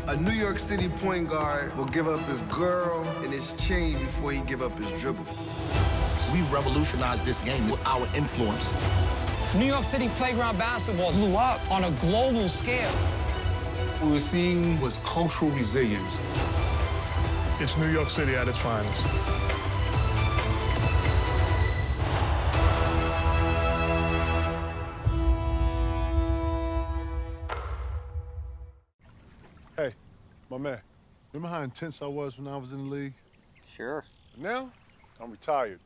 A New York City point guard will give up his girl and his chain before he give up his dribble. We've revolutionized this game with our influence. New York City playground basketball blew up on a global scale. What we were seeing was cultural resilience. It's New York City at its finest. Hey, my man, remember how intense I was when I was in the league? Sure. Now, I'm retired.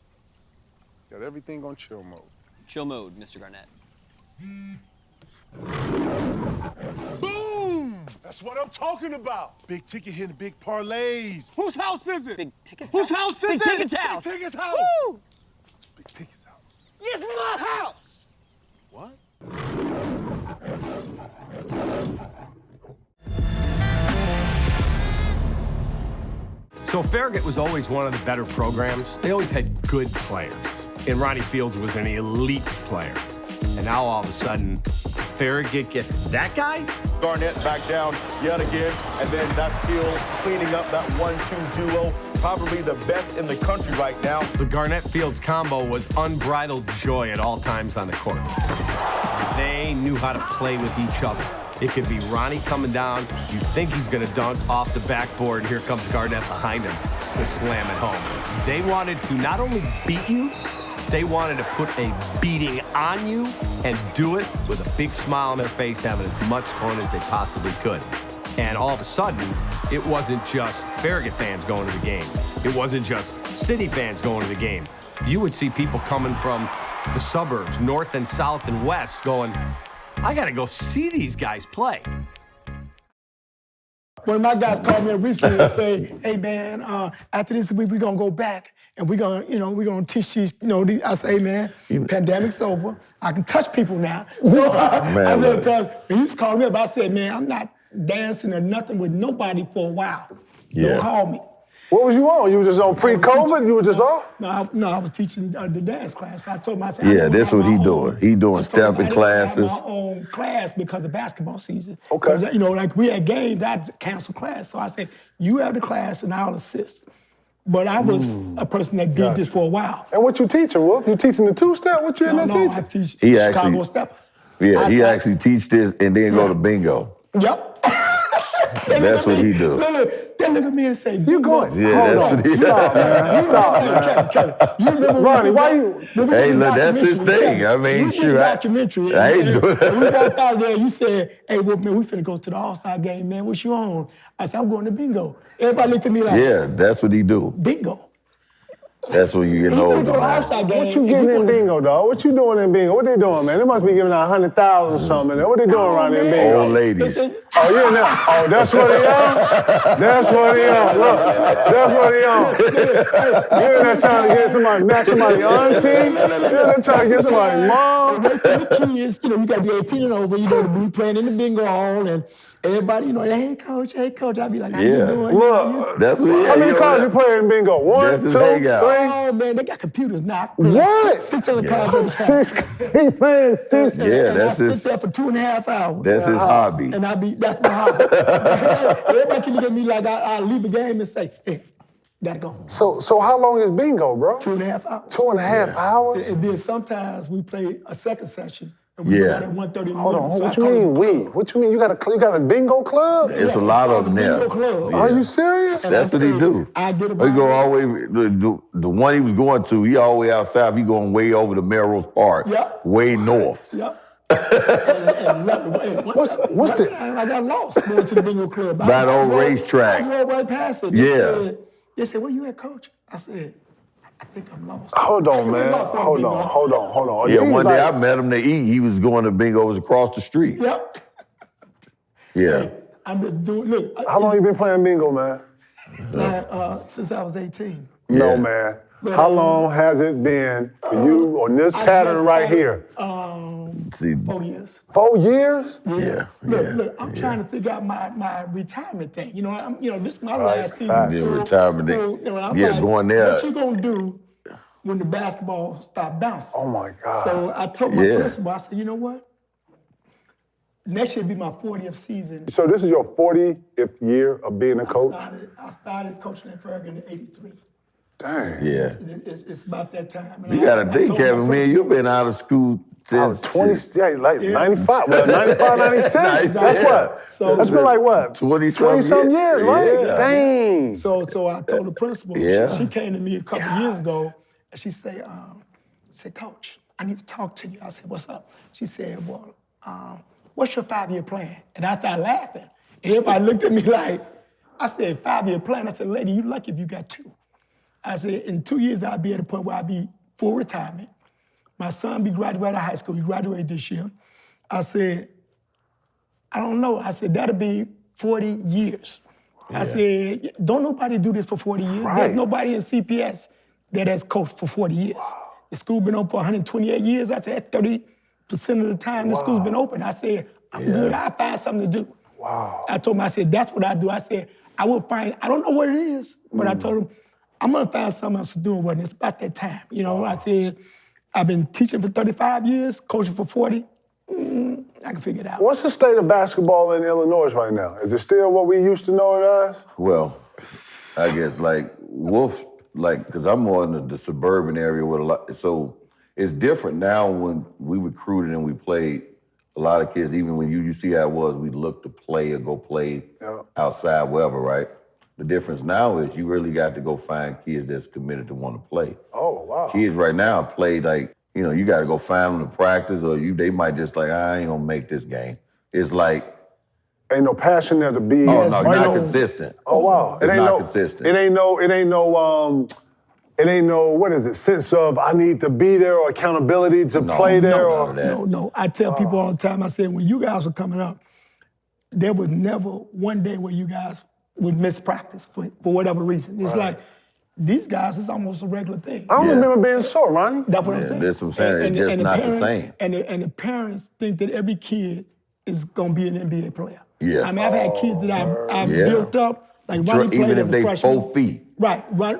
Got everything on chill mode. Chill mode, Mr. Garnett. Boom! That's what I'm talking about. Big ticket hitting big parlays. Whose house is it? Big Ticket's Whose house? house is Big it? Ticket's house. Big Ticket's house. Woo! It's Big Ticket's house. It's my house. What? So Farragut was always one of the better programs. They always had good players. And Ronnie Fields was an elite player. And now all of a sudden, Farragut gets that guy? Garnett back down yet again, and then that's Fields cleaning up that 1-2 duo. Probably the best in the country right now. The Garnett-Fields combo was unbridled joy at all times on the court. They knew how to play with each other. It could be Ronnie coming down, you think he's gonna dunk off the backboard, and here comes Garnett behind him to slam it home. They wanted to not only beat you, they wanted to put a beating on you and do it with a big smile on their face, having as much fun as they possibly could. And all of a sudden, it wasn't just Farragut fans going to the game. It wasn't just City fans going to the game. You would see people coming from the suburbs, north and south and west, going, I gotta go see these guys play. One of my guys called me recently and say, hey man, after this week we're gonna go back and we're gonna teach these, I say, hey man, pandemic's over. I can touch people now. So I really touch. When he was calling me up, I said, man, I'm not dancing or nothing with nobody for a while. Yeah. Don't call me. What was you on? You were just on pre-COVID? You were just off? No, I was teaching the dance class. I told him, I said, yeah, that's what he doing. He doing stepping classes. I have my own class because of basketball season. Okay. Because, like we had games, I had to cancel class. So I said, you have the class and I'll assist. But I was a person that did this for a while. And what you teaching, Wolf? You teaching the two-step? What you in there teaching? I teach He Chicago actually- Steppers. Yeah, he actually teach this and then go to bingo. Yep. That's what he do. They look at me and say, You going? Yeah, that's what he do. Stop, man. Stop, man. You remember Ronnie, why you? Hey, look, that's his thing. I mean, sure. Documentary. I ain't doing that. We walked out there, you said, hey, Wolf, man, we finna go to the All-Star game, man. What you on? I said, I'm going to bingo. Everybody looked at me like, Yeah, that's what he do. bingo. That's when you getting older, man. What you getting in bingo, dog? What you doing in bingo? What they doing, man? They must be giving out 100,000 or something. What they doing around there in bingo? Old ladies. Oh, you in there? Oh, that's what he on? That's what he on. Look, that's what he on. You in there trying to get somebody, match somebody auntie? You in there trying to get somebody mom? The kids, you got to be 18 and over. You to be playing in the bingo hall and everybody, hey, coach. I'll be like, how you doing? Look, That's what how many cards you play in bingo? 1, That's 2, his 3? hangout. Oh, man, they got computers now. What? 600 cards every time. 6, he playing 6. Yeah, And that's I his. sit there for 2.5 hours. That's his hobby. And that's my hobby. Everybody can look at me like I leave the game and say, hey, gotta go. So how long is bingo, bro? 2.5 hours. 2.5 hours? And then sometimes we play a second session. And we go out at 1:30 in the Hold morning. on, So what I you call mean it- we? What you mean? You got a bingo club? It's a lot of them there. Bingo club. Are you serious? That's what he do. I get He about go all the way, the one he was going to, he all the way outside. He going way over to Melrose Park, Yep. way north. Yep. What's the? I got lost going to the bingo club. By the old racetrack. I drove right past it. Yeah. They said, where you at, coach? I said, I think I'm lost. Hold on, I man. lost going to Hold bingo. on. Yeah, He's one day like- I met him to eat. He was going to bingos across the street. Yep. Yeah. I'm just doing, look. How long you been playing bingo, man? Since I was 18. No, Yeah. man. How long has it been for you on this pattern right here? See, 4 years. 4 years? yeah. Look, I'm trying to figure out my retirement thing. This is my last season. The retirement thing. I'm Yeah, like, going there. What you gonna do when the basketball stop bouncing? Oh my God. So I told my principal, I said, you know what? Next year will be my 40th season. So this is your 40th year of being a coach? I started coaching at Farragut in '83. Dang. Yeah. It's about that time. You got to think, Kevin, man, you've been out of school since 95, well, 95, 96. That's what? So that's been like what? 20-some years, right? Yeah. Dang. So I told the principal, she came to me a couple years ago, and she said, Coach, I need to talk to you. I said, what's up? She said, well, what's your 5-year plan? And I started laughing. And everybody looked at me like, I said, 5-year plan? I said, lady, you lucky if you got 2. I said, in 2 years, I'll be at a point where I'll be full retirement. My son be graduated out of high school. He graduated this year. I said, I don't know. I said, that'll be 40 years. Yeah. I said, don't nobody do this for 40 years. Right. There's nobody in CPS that has coached for 40 years. Wow. The school been open for 128 years. I said, that's 30% of the time the school's been open. I said, I'm good. I'll find something to do. Wow. I told him, I said, that's what I do. I said, I will find, I don't know what it is, but I told him, I'm gonna find something else to do with it. It's about that time. You know, I said, I've been teaching for 35 years, coaching for 40. I can figure it out. What's the state of basketball in Illinois right now? Is it still what we used to know it as? Well, I guess like Wolf, because I'm more in the suburban area with a lot, so it's different now when we recruited and we played. A lot of kids, even when you see how it was, we look to play or go play outside, wherever, right? The difference now is you really got to go find kids that's committed to want to play. Oh, wow. Kids right now play like, you got to go find them to practice or they might just like, I ain't gonna make this game. It's like, ain't no passion there to be. Oh, no, not consistent. Oh, wow. It's not consistent. It ain't no, what is it, sense of I need to be there or accountability to play there? No. I tell people all the time, I said, when you guys were coming up, there was never one day where you guys would miss practice for whatever reason. It's like, these guys, it's almost a regular thing. I don't remember being sore, Ronnie. That's what I'm saying. That's what I'm saying. It's just not the same. And the parents think that every kid is gonna be an NBA player. Yeah. I mean, I've had kids that I've built up, like Ronnie played even as if a they freshman. 4 feet. Right, Ronnie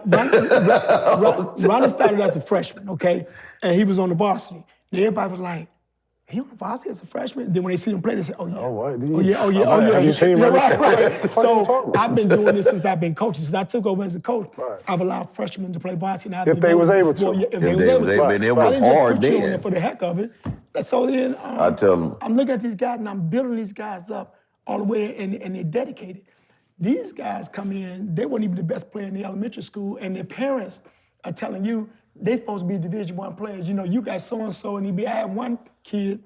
started as a freshman, okay? And he was on the varsity. And everybody was like, he on the varsity as a freshman? Then when they see him play, they say, oh yeah. Oh yeah. Have you seen him? Right. So I've been doing this since I've been coaching. Since I took over as a coach, I've allowed freshmen to play varsity. If they was able to. If they was able to. But it was hard then. For the heck of it. So then I tell them. I'm looking at these guys and I'm building these guys up all the way and they're dedicated. These guys come in, they weren't even the best player in the elementary school, and their parents are telling you they're supposed to be Division I players. You got so-and-so in the NBA. I had one kid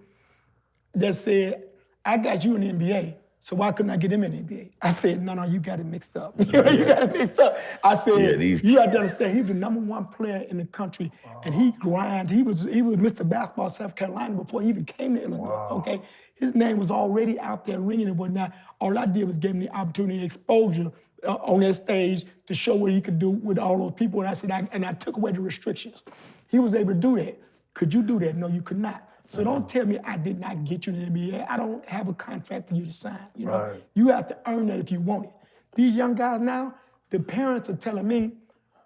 that said, I got you in the NBA, so why couldn't I get him in the NBA? I said, no, you got it mixed up. You got it mixed up. I said, you have to understand, he was the #1 player in the country, and he grind. He was Mr. Basketball South Carolina before he even came to Illinois, okay? His name was already out there ringing and whatnot. All I did was give him the opportunity, exposure on that stage to show what he could do with all those people, and I said, I took away the restrictions. He was able to do that. Could you do that? No, you could not. So don't tell me I did not get you in the NBA. I don't have a contract for you to sign. You have to earn that if you want it. These young guys now, the parents are telling me,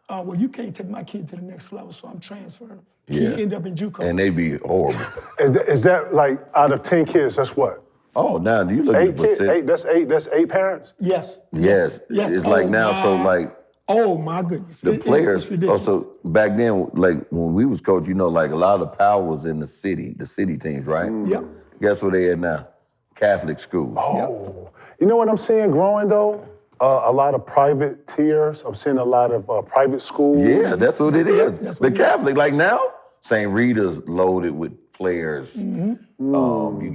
well, you can't take my kid to the next level, so I'm transferring. He end up in JUCO. And they be horrible. Is that like out of 10 kids, that's what? Oh, now do you look at the percent? That's eight parents? Yes. It's like now, so like. Oh my goodness. The players, also back then, like when we was coaching, like a lot of the power was in the city teams, right? Yep. Guess where they at now? Catholic schools. Oh, you know what I'm seeing growing though? A lot of private tiers. I'm seeing a lot of private schools. Yeah, that's what it is. The Catholic, like now, St. Rita's loaded with players. You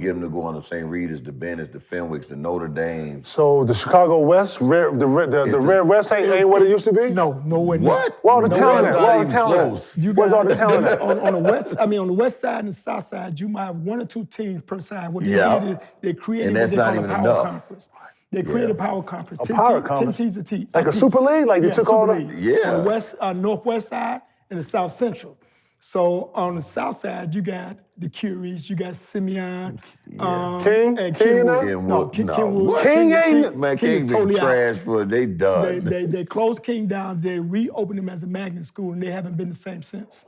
get them to go on to St. Rita's, the Bennett's, the Fenwicks, the Notre Dame. So the Chicago West, the Red West ain't what it used to be? No way. What? Where all the talent at? Where's all the talent at? On the west side and the south side, you might have 1 or 2 teams per side. What they created and that's not even enough. Conference. They created a power conference. 10 teams a team. Like a super league? Like you took all the... Yeah. On the northwest side and the south central. So on the south side, you got the Curies, you got Simeon, King? and King Kenwood. now? Kenwood. King ain't... Man, King's been totally trash for they done. They closed King down. They reopened him as a magnet school, and they haven't been the same since.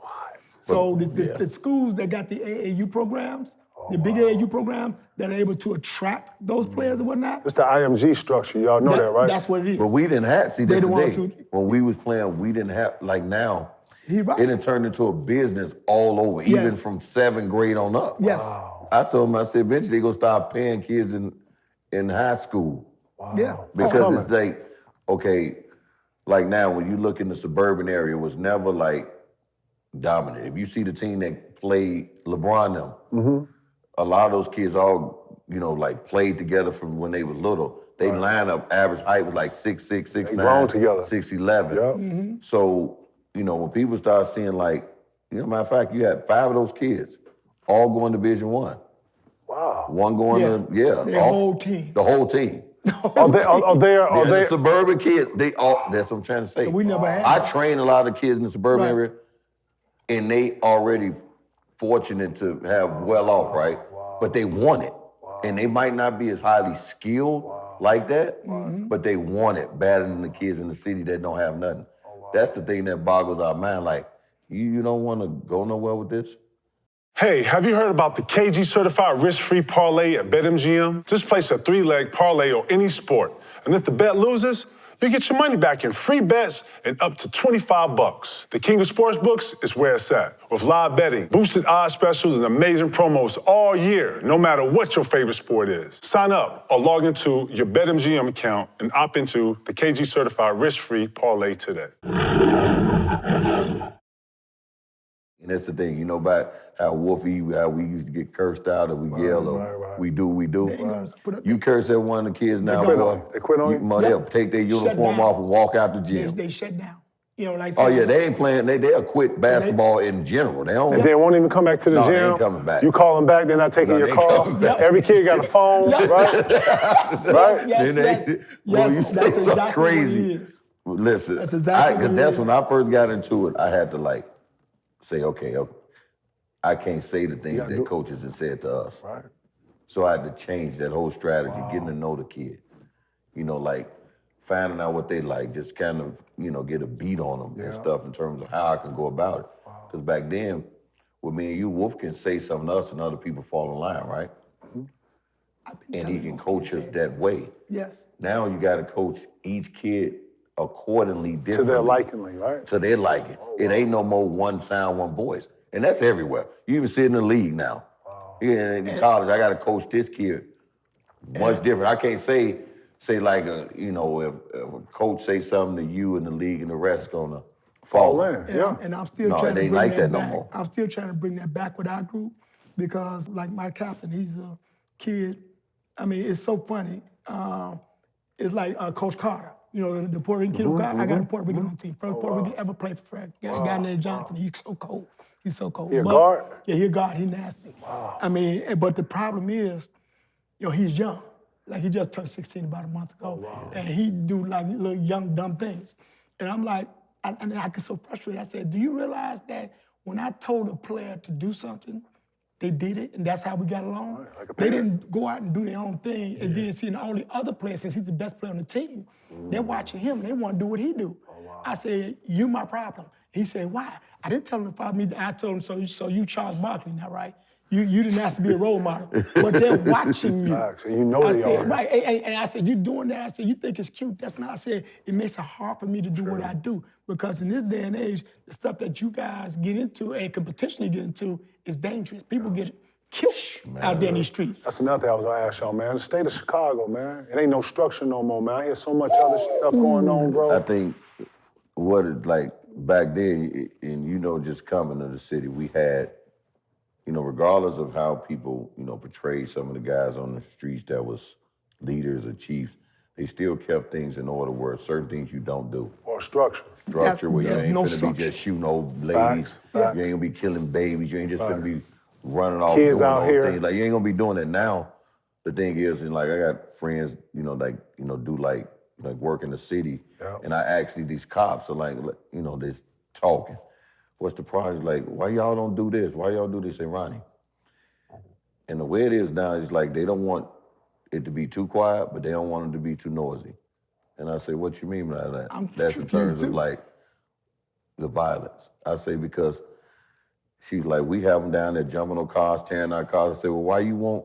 So the schools that got the AAU programs, the big AAU program, that are able to attract those players and whatnot. It's the IMG structure. Y'all know that, right? That's what it is. But we didn't have, see, that's They the the ones thing. who- When we was playing, we didn't have, like now, He right. it done turned into a business all over, even Yes. from 7th grade on up. Yes. I told him, I said, eventually they gonna start paying kids in high school. Yeah. Because it's like, okay, like now when you look in the suburban area, it was never like dominant. If you see the team that played LeBron them, a lot of those kids all, you know, like played together from when they were little. They line up, average height was like 6'6", 6'9", grown together. 6'11". So, you know, when people start seeing like, you know, matter of fact, you had 5 of those kids all going to Division I. Wow. One going to, Their whole team. The whole team. Are they? The suburban kids, they all, that's what I'm trying to say. We never had I that. train a lot of kids in the suburban Right. area, and they already fortunate to have well off, right? But they want it. And they might not be as highly skilled like that, but they want it better than the kids in the city that don't have nothing. That's the thing that boggles our mind. Like, you don't want to go nowhere with this? Hey, have you heard about the KG certified risk-free parlay at BetMGM? Just place a 3-leg parlay on any sport, and if the bet loses, you get your money back in free bets and up to $25. The King of Sportsbooks is where it's at, with live betting, boosted odds specials, and amazing promos all year, no matter what your favorite sport is. Sign up or log into your BetMGM account and opt into the KG certified risk-free parlay today. And that's the thing, you know, about how how we used to get cursed out or we yell or we do. You curse at one of the kids now, boy. They quit on you? They'll take their uniform off and walk out the gym. They shut down. You know, like Oh yeah, they ain't playing. They'll quit basketball in general. They don't. And they won't even come back to the No, gym. they ain't coming back. You call them back, they're not taking No, your they call. coming back. Every kid got a phone, right? Right? Yes, Well, you that's say something exactly crazy. what it is. Listen, That's exactly because what it that's is. when I first got into it. I had to like say, okay, I can't say the things that coaches had said to us. Right. So I had to change that whole strategy, getting to know the kid. You know, like finding out what they like, just kind of, you know, get a beat on them and stuff in terms of how I can go about it. Because back then, with me and you, Wolf can say something to us and other people fall in line, right? And he can coach us that way. Yes. Now you got to coach each kid accordingly, differently. To their liking, right? To their liking. It ain't no more one sound, one voice. And that's everywhere. You even see it in the league now. Yeah, in college, I got to coach this kid much different. I can't say like, you know, if a coach say something to you in the league and the rest gonna fall in. And I'm still No, trying it to ain't bring like that no back. more. I'm still trying to bring that back with our group because, like my captain, he's a kid. I mean, it's so funny. It's like Coach Carter. You know, the Puerto Rican kid. I got a Puerto Rican on the team. First Puerto Rican ever played for Farragut. A guy named Johnson. He's so cold. He's so cold. He a guard? Yeah, he a guard. He nasty. Wow. I mean, but the problem is, you know, he's young. Like he just turned 16 about a month ago, and he do like little young dumb things. And I'm like, I get so frustrated. I said, do you realize that when I told a player to do something, they did it, and that's how we got along? They didn't go out and do their own thing, and then see all the other players, since he's the best player on the team, they're watching him, and they want to do what he do. I said, you my problem. He said, why? I didn't tell him to follow me. I told him, so you Charles Barkley now, right? You didn't ask to be a role model, but they're watching you. So you know they are. Right, and I said, you doing that? I said, you think it's cute? That's not, I said, it makes it hard for me to do what I do, because in this day and age, the stuff that you guys get into and can potentially get into is dangerous. People get killed out there in these streets. That's another thing I was gonna ask y'all, man. The state of Chicago, man. It ain't no structure no more, man. I hear so much other stuff going on, bro. I think what it like back then, and you know, just coming to the city, we had, you know, regardless of how people, you know, portrayed some of the guys on the streets that was leaders or chiefs, they still kept things in order where certain things you don't do. Or structure. Structure where you There's ain't no finna be structure. just shooting old ladies. Facts. You ain't gonna be killing babies. You ain't just finna be running off Kids doing out those here. things. Like, you ain't gonna be doing it now. The thing is, and like I got friends, you know, like, you know, do like work in the city. And I actually, these cops are like, you know, they're talking. What's the problem? It's like, why y'all don't do this? Why y'all do this? Say, Ronnie. And the way it is now is like, they don't want it to be too quiet, but they don't want it to be too noisy. And I say, what you mean by that? That's in terms of like the violence. I say, because she's like, we have them down there jumping on cars, tearing our cars. I say, well, why you want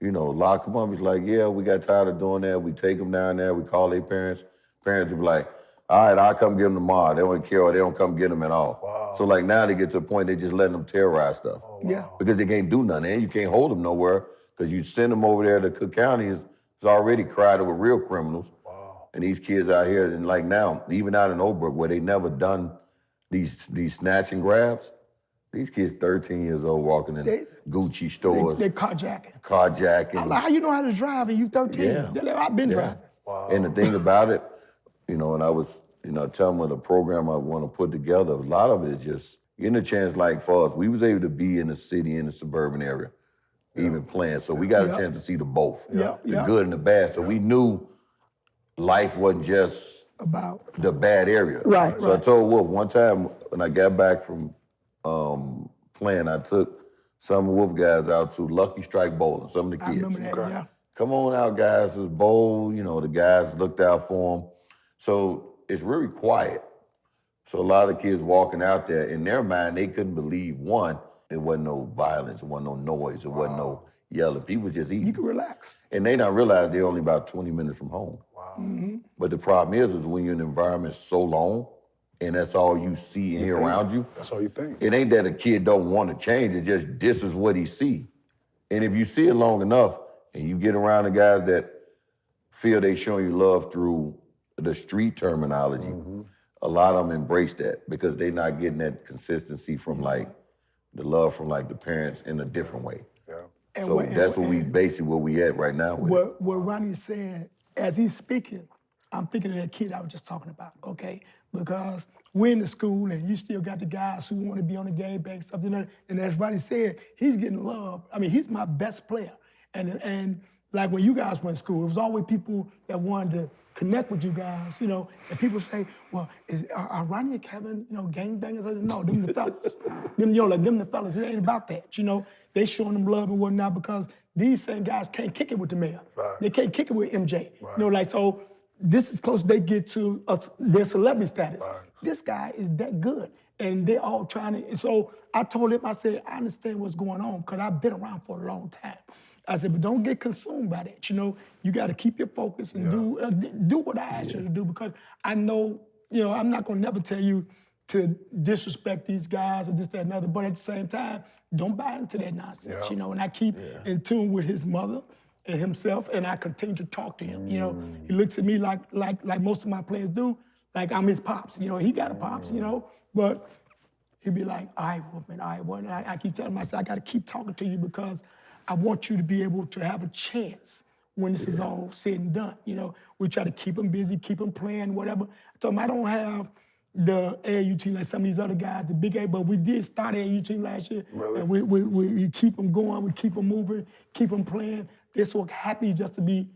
lock them up. He's like, yeah, we got tired of doing that. We take them down there. We call their parents. Parents will be like, all right, I'll come get them tomorrow. They don't care or they don't come get them at all. Wow. So like now they get to a point they just letting them terrorize stuff. Oh, Yeah. Because they can't do nothing. And you can't hold them nowhere because you send them over there to Cook County is already crowded with real criminals. Wow. And these kids out here, and like now, even out in Oak Brook where they never done these snatch and grabs, these kids 13 years old walking in Gucci stores. They carjacking. Carjacking. I'm like, how you know how to drive and you 13? Yeah. They're like, I've been driving. Wow. And the thing about it, and I was, telling them the program I want to put together, a lot of it is just getting a chance like for us. We was able to be in the city, in the suburban area, even playing. So we got a chance to see the both, the good and the bad. So we knew life wasn't just about the bad area. Right, So I told Wolf one time when I got back from playing, I took some Wolf guys out to Lucky Strike Bowling, some of the I kids. remember that, yeah. Come on out, guys, let's bowl. The guys looked out for them. So it's really quiet. So a lot of kids walking out there, in their mind, they couldn't believe, one, there wasn't no violence, there wasn't no noise, there wasn't no yelling. People was just eating. You can relax. And they not realize they're only about 20 minutes from home. Wow. Mm-hmm. But the problem is when you're in an environment so long, and that's all you see and hear around you. That's all you think. It ain't that a kid don't want to change, it's just this is what he see. And if you see it long enough, and you get around the guys that feel they showing you love through the street terminology, a lot of them embrace that because they not getting that consistency from like the love from like the parents in a different way. Yeah. And So what- that's and- what we basically where we at right now with it. What Ronnie's saying, as he's speaking, I'm thinking of that kid I was just talking about, okay? Because we're in the school and you still got the guys who want to be on the game bank, something like that. And as Ronnie said, he's getting love. I mean, he's my best player. And like when you guys went to school, it was always people that wanted to connect with you guys, and people say, well, are Ronnie and Kevin, gangbangers? I said, no, them the fellas. them the fellas. It ain't about that, They showing them love and whatnot because these same guys can't kick it with the mayor. Right. They can't kick it with MJ. So this is close they get to their celebrity status. Right. This guy is that good. And they're all trying to, so I told him, I said, I understand what's going on because I've been around for a long time. I said, but don't get consumed by that. You got to keep your focus and do what I asked you to do because I know, I'm not going to never tell you to disrespect these guys or this, that, and other. But at the same time, don't buy into that nonsense, And I keep in tune with his mother and himself, and I continue to talk to him. He looks at me like most of my players do, like I'm his pops. He got a pops, but he'd be like, all right, Wolfman, all right, well, and I keep telling myself, I got to keep talking to you because I want you to be able to have a chance when this is all said and done. We try to keep him busy, keep him playing, whatever. I told him I don't have the AAU team like some of these other guys, the big A, but we did start AAU team last year. Really? And we keep them going, we keep them moving, keep them playing. They're so happy just to be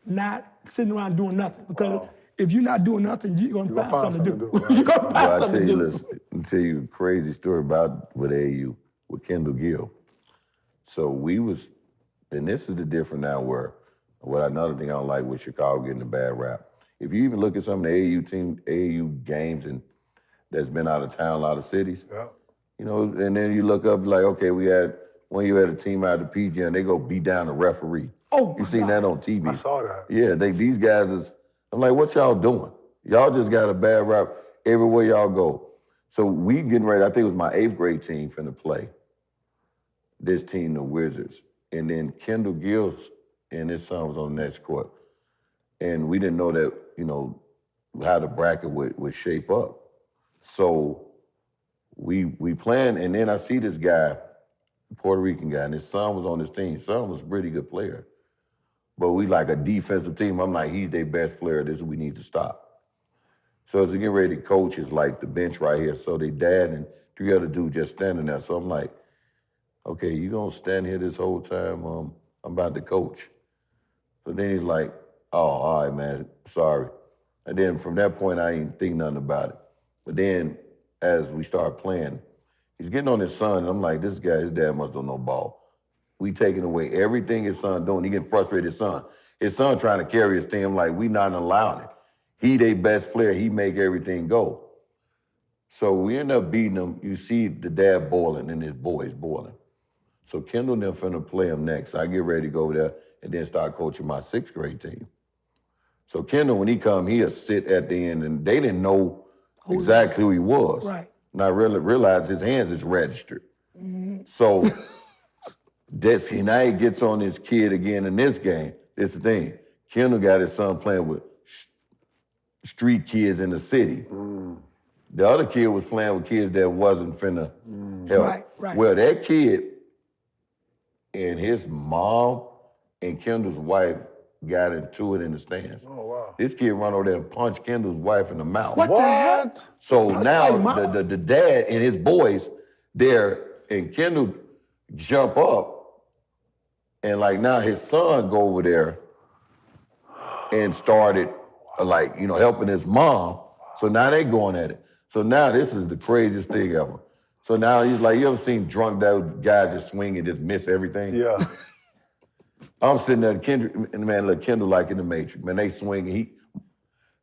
not sitting around doing nothing. Because if you're not doing nothing, you're gonna find something to do. You're gonna find something to do. Listen, I'll tell you a crazy story about with AAU, with Kendall Gill. So and this is the difference now where, another thing I don't like with Chicago getting a bad rap. If you even look at some of the AAU games and that's been out of town, a lot of cities, and then you look up like, okay, we had a team out of PG and they go beat down the referee. Oh, you seen that on TV? I saw that. Yeah, these guys I'm like, what y'all doing? Y'all just got a bad rap everywhere y'all go. So we getting ready, I think it was my 8th grade team finna play this team, the Wizards. And then Kendall Gills and his son was on the next court. And we didn't know that, how the bracket would shape up. So we planned, and then I see this guy, Puerto Rican guy, and his son was on this team. His son was a pretty good player. But we like a defensive team. I'm like, he's their best player. This is what we need to stop. So as we get ready to coach, it's like the bench right here. So they dad and 3 other dudes just standing there. So I'm like, okay, you gonna stand here this whole time? I'm about to coach. So then he's like, oh, all right, man, sorry. And then from that point, I ain't think nothing about it. But then as we start playing, he's getting on his son, and I'm like, this guy, his dad must don't know ball. We taking away everything his son doing. He getting frustrated, his son. His son trying to carry his team, like, we not allowing it. He their best player, he make everything go. So we end up beating him. You see the dad boiling and his boys boiling. So Kendall and them finna play him next. I get ready to go there and then start coaching my 6th grade team. So Kendall, when he come, he'll sit at the end, and they didn't know exactly who he was. Right. And I really realized his hands is registered. So now he gets on this kid again in this game. It's the thing. Kendall got his son playing with street kids in the city. The other kid was playing with kids that wasn't finna help. Right. Well, that kid and his mom and Kendall's wife got into it in the stands. Oh, wow. This kid run over there and punched Kendall's wife in the mouth. What the heck? So That's now like mom. the dad and his boys there, and Kendall jump up, and like now his son go over there and started helping his mom. So now they going at it. So now this is the craziest thing ever. So now he's like, you ever seen drunk guys just swing and just miss everything? Yeah. I'm sitting there, Kendall like in the Matrix. Man, they swing and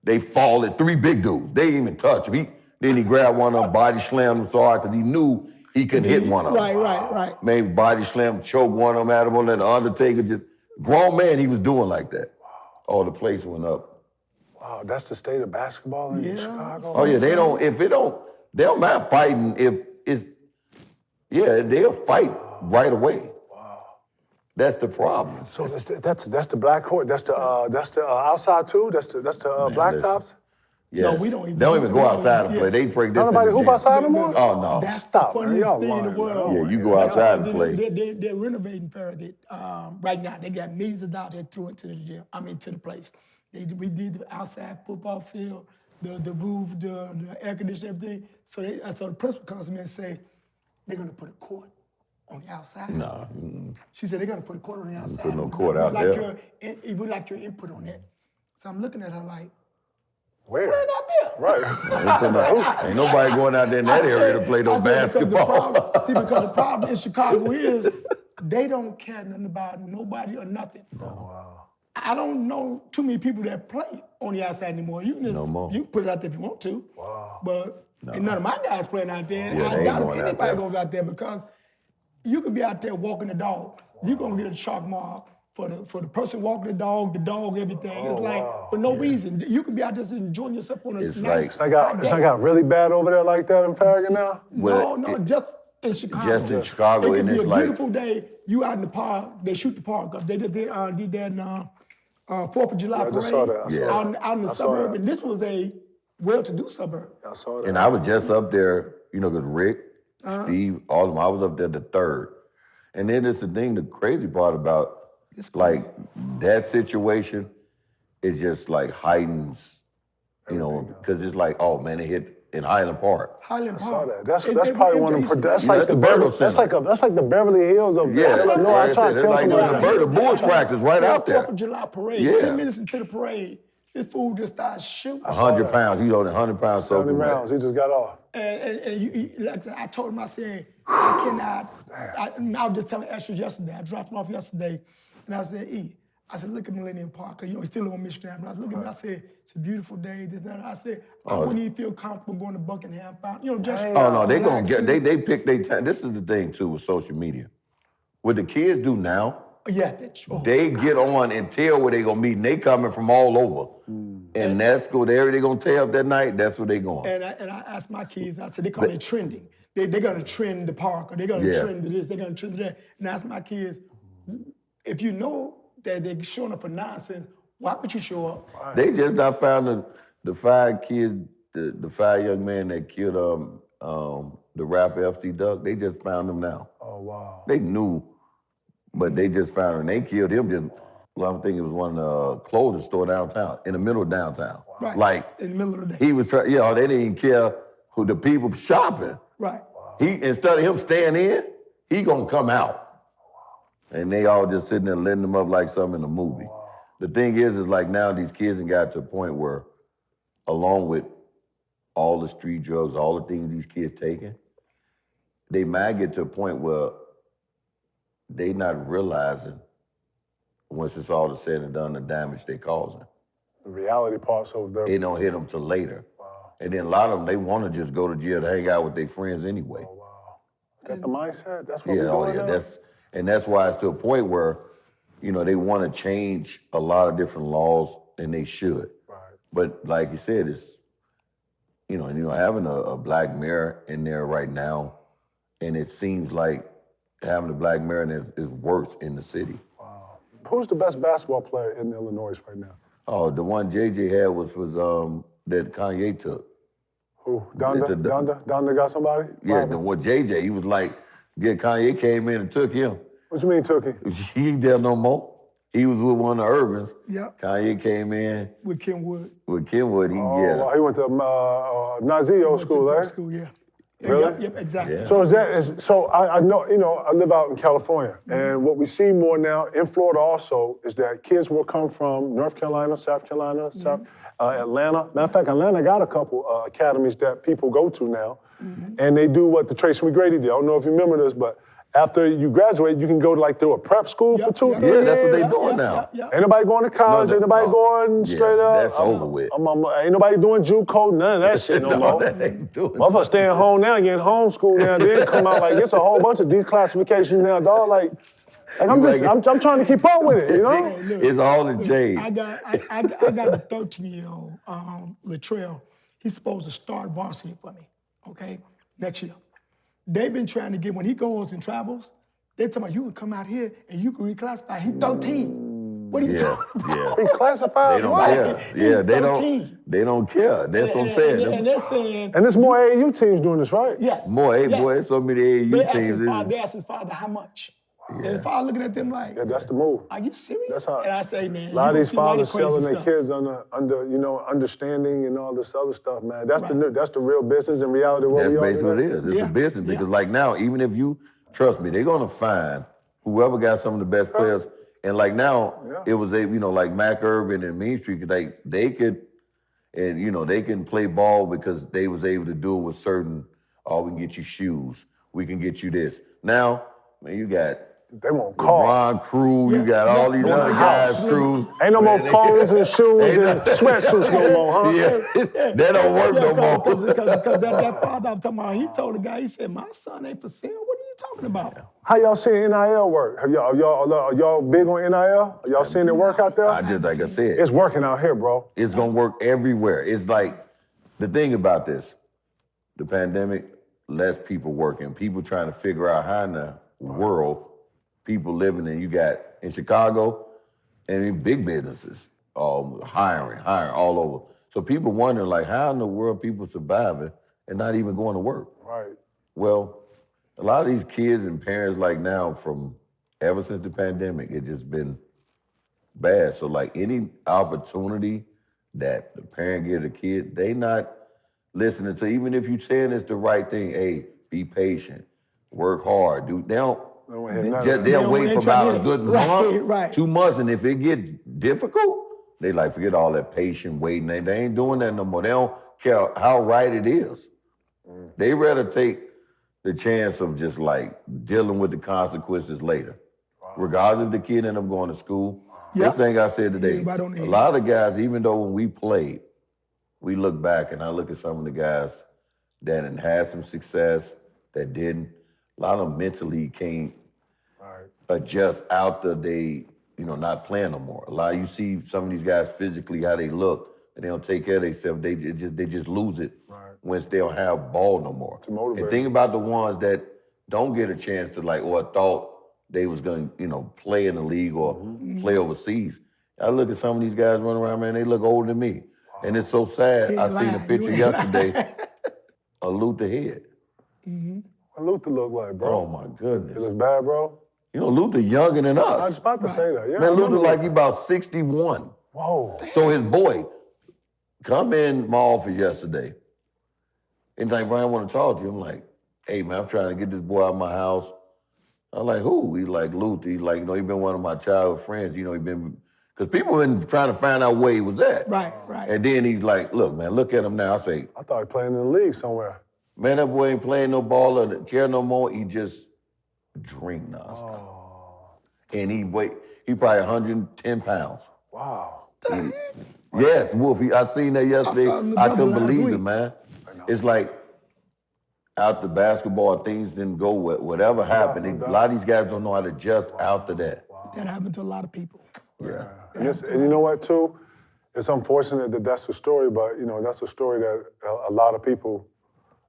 they fall at 3 big dudes. They didn't even touch him. Then he grabbed one of them, body slammed him so hard because he knew he couldn't hit one of them. Right. Maybe body slam, choke one of them at him, and then the Undertaker just, grown man, he was doing like that. Oh, the place went up. Wow, that's the state of basketball in Chicago? Oh yeah, they'll mind fighting if they'll fight right away. That's the problem. So that's the black court. That's the outside too. That's the black tops. Yes. No, we don't even go outside and play. They break this. Nobody hoop outside no more. Oh no. That's the funniest thing in the world. Yeah, you go outside and play. They're renovating Farragut right now. They got millions of dollars they threw into the gym. To the place. We did the outside football field, the roof, the air conditioning, everything. So the principal comes to me and say, they're gonna put a court on the outside. No. She said they're gonna put a court on the outside. Put no court out there. We'd like your input on that. So I'm looking at her like, where? Playing out there. Right. Ain't nobody going out there in that area to play no basketball. Because the problem in Chicago is they don't care nothing about nobody or nothing. Oh, wow. I don't know too many people that play on the outside anymore. You can put it out there if you want to. Wow. But ain't none of my guys playing out there. And Yeah, I they doubt ain't if going out anybody there. goes out there because you could be out there walking the dog. You're gonna get a chalk mark for the person walking the dog, everything. It's like for no reason. You could be out there enjoying yourself on a It's nice like- It's not got really bad over there like that in Farragut now? No, just in Chicago. Just in Chicago, It and could be it's a like- beautiful day. You out in the park, they shoot the park up. They did that in 4th of July I parade just saw that. I saw that. out in the I saw suburb. that. And this was a well-to-do suburb. I saw that. And I was just up there, because Rick, Steve, all of them, I was up there the 3rd. And then it's the thing, the crazy part about that situation, it just like heightens, because it's like, oh man, it hit in Highland Park. Highland I Park. saw that. That's probably one of them. That's like that's the the Beverly. Byrd That's Center. like the Beverly Hills of Yeah, Illinois. like I I try said, to tell it's like somebody. the Bulls practice right out there. 4th of July parade. Yeah. 10 minutes into the parade, this fool just starts shooting. 100 pounds. He's only 100 pounds 70 soaking rounds. wet. He just got off. And like I told him, I said, I cannot. I was just telling Esther yesterday. I dropped him off yesterday, and I said, I said, look at Millennium Park. He's still on Michigan Avenue. I was looking at him, I said, it's a beautiful day. This, that. I said, I wouldn't even feel comfortable going to Buckingham Fountain. Just Oh no, they gonna relaxing. get they pick their time. This is the thing too with social media. What the kids do now, Yeah, that's true. they get on and tell where they gonna meet, and they coming from all over. And that's go there, they gonna tell that night, that's where they going. And I asked my kids, I said, they call it trending. They're gonna trend the park, or they're gonna trend this, they're gonna trend that. And I asked my kids, if you know that they're showing up for nonsense, why would you show up? They just not found the 5 kids, the 5 young men that killed the rapper FC Duck. They just found them now. Oh, wow. They knew, but they just found him. They killed him just, well, I'm thinking it was one of the clothing store downtown, in the middle of downtown. Right. Like, in the middle of the day. he was trying, they didn't even care who the people shopping. Right. He, instead of him staying in, he gonna come out. And they all just sitting there letting them up like something in a movie. The thing is like now these kids have got to a point where, along with all the street drugs, all the things these kids taking, they might get to a point where they not realizing, once it's all said and done, the damage they causing. The reality part's over there. It don't hit them till later. And then a lot of them, they want to just go to jail to hang out with their friends anyway. Is that the mindset? That's what Yeah, we're doing now? And that's why it's to a point where, you know, they want to change a lot of different laws, and they should. Right. But like you said, it's, you know, having a black mayor in there right now, and it seems like having a black mayor in there is worse in the city. Wow. Who's the best basketball player in Illinois right now? Oh, the one JJ had was that Kanye took. Who? Donda got somebody? Yeah, the one JJ, he was like, Kanye came in and took him. What you mean took him? He ain't there no more. He was with one of the Urbans. Yep. Kanye came in. With Kenwood. With Kenwood, Well, he went to Nazio school, right? School, yeah. Really? Yep, exactly. Yeah. So I know, you know, I live out in California, and what we see more now in Florida also is that kids will come from North Carolina, South Carolina, Atlanta. Matter of fact, Atlanta got a couple academies that people go to now, and they do what the Tracy McGrady did. I don't know if you remember this, but after you graduate, you can go to like through a prep school for 2 years. Yeah, that's what they doing now. Ain't nobody going to college, ain't nobody going straight up. That's over with. Ain't nobody doing JUCO, none of that shit no more. Motherfuckers staying home now, getting homeschooled now, then come out like it's a whole bunch of declassifications now, dog. Like I'm trying to keep up with it, you know? It's all in change. I got a 13-year-old, Latrell. He's supposed to start varsity for me, okay, next year. They've been trying to get, when he goes and travels, they're talking about, you can come out here and you can reclassify. He's 13. What are you talking about? Reclassified? They don't care. Yeah, they don't care. That's what I'm saying. And they're saying... And there's more AAU teams doing this, right? Yes. Boy, there's so many AAU teams. They asked his father how much. And his father looking at them like... Yeah, that's the move. Are you serious? That's how, and I say, man, a lot of these fathers selling their stuff. kids under you know, understanding and all this other stuff, man. That's the real business and reality. That's basically what it is. It's a business because like now, even if you, trust me, they're gonna find whoever got some of the best players. And like now, it was like Mac Urban and Mean Street, like they could, and you know, they can play ball because they was able to do it with certain, we can get you shoes, we can get you this. Now, man, you got they won't call. LeBron crew, you got all these other guys' crews. Ain't no more phones and shoes and sweatsuits no more, huh? Yeah, that don't work no more. Because that father I'm talking about, he told the guy, he said, my son ain't for sale. What are you talking about? How y'all seeing NIL work? Are y'all big on NIL? Are y'all seeing it work out there? Like I said. It's working out here, bro. It's gonna work everywhere. It's like, the thing about this, the pandemic, less people working, people trying to figure out how in the world people living in, you got in Chicago and in big businesses, hiring all over. So people wondering like, how in the world people surviving and not even going to work? Right. Well, a lot of these kids and parents like now from ever since the pandemic, it's just been bad. So like any opportunity that the parent get a kid, they not listening to, even if you saying it's the right thing, hey, be patient, work hard, they'll wait for about a good month, 2 months, and if it gets difficult, they like forget all that patient waiting. They ain't doing that no more. They don't care how right it is. They rather take the chance of just like dealing with the consequences later. Regardless if the kid end up going to school. This thing I said today, a lot of guys, even though when we played, we look back and I look at some of the guys that had some success, that didn't. A lot of them mentally can't adjust after they, not playing no more. A lot of you see some of these guys physically how they look, and they don't take care of themselves. They just lose it once they don't have ball no more. And think about the ones that don't get a chance to or thought they was gonna, play in the league or play overseas. I look at some of these guys running around, man, they look older than me. And it's so sad. I seen a picture yesterday of Luther Head. What Luther look like, bro? Oh, my goodness. It looks bad, bro? Luther younger than us. I was about to say that, yeah. Man, Luther like he about 61. Whoa. So his boy come in my office yesterday. And like, Brian, I want to talk to you. I'm like, hey, man, I'm trying to get this boy out of my house. I'm like, who? He's like, Luther. He's like, he been one of my childhood friends. He been, because people been trying to find out where he was at. Right. And then he's like, look, man, look at him now. I say, I thought he playing in the league somewhere. Man, that boy ain't playing no ball or care no more. He just drink nonstop. And he probably 110 pounds. Wow. Yes, Wolf. I seen that yesterday. I couldn't believe it, man. It's like, after basketball, things didn't go whatever happened. A lot of these guys don't know how to adjust after that. That happened to a lot of people. Yeah. And you know what, too? It's unfortunate that that's the story, but, that's a story that a lot of people,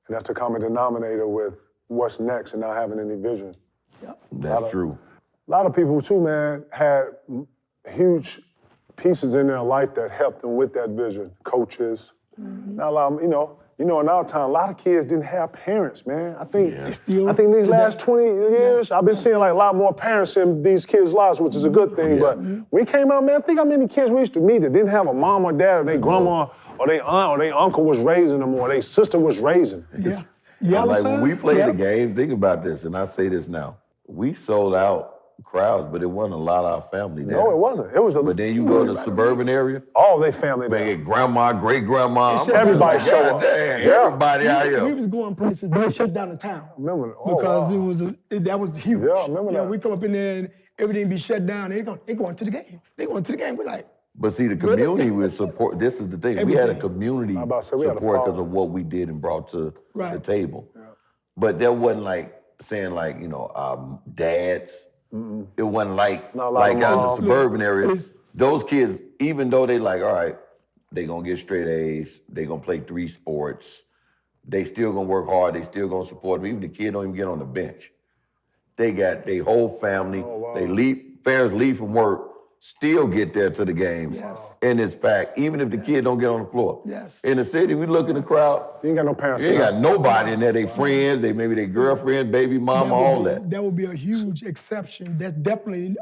and that's the common denominator with what's next and not having any vision. Yep. That's true. A lot of people, too, man, had huge pieces in their life that helped them with that vision. Coaches. Not a lot of, in our time, a lot of kids didn't have parents, man. I think these last 20 years, I've been seeing like a lot more parents in these kids' lives, which is a good thing. But we came out, man, think how many kids we used to meet that didn't have a mom or dad or their grandma or their aunt or their uncle was raising them or their sister was raising them. Yeah. Like when we played the game, think about this, and I say this now, we sold out crowds, but it wasn't a lot of our family there. No, it wasn't. It was But then you go to the suburban area. All they family there. Grandma, great-grandma. Everybody showed up. Everybody out here. We was going places, they shut down the town. Remember? Because that was huge. Yeah, I remember that. We come up in there and everything be shut down. They going to the game. They going to the game. We're like, But see, the community would support. This is the thing. We had a community support because of what we did and brought to the table. Yeah. But there wasn't like saying like, our dads. It wasn't like out in the suburban area. Those kids, even though they like, all right, they gonna get straight A's, they gonna play 3 sports, they still gonna work hard, they still gonna support them. Even the kid don't even get on the bench. They got their whole family. Parents leave from work, still get there to the games. And it's packed, even if the kid don't get on the floor. In the city, we look in the crowd. You ain't got no parents. You ain't got nobody in there. They friends, maybe their girlfriend, baby mama, all that. That would be a huge exception. That's definitely,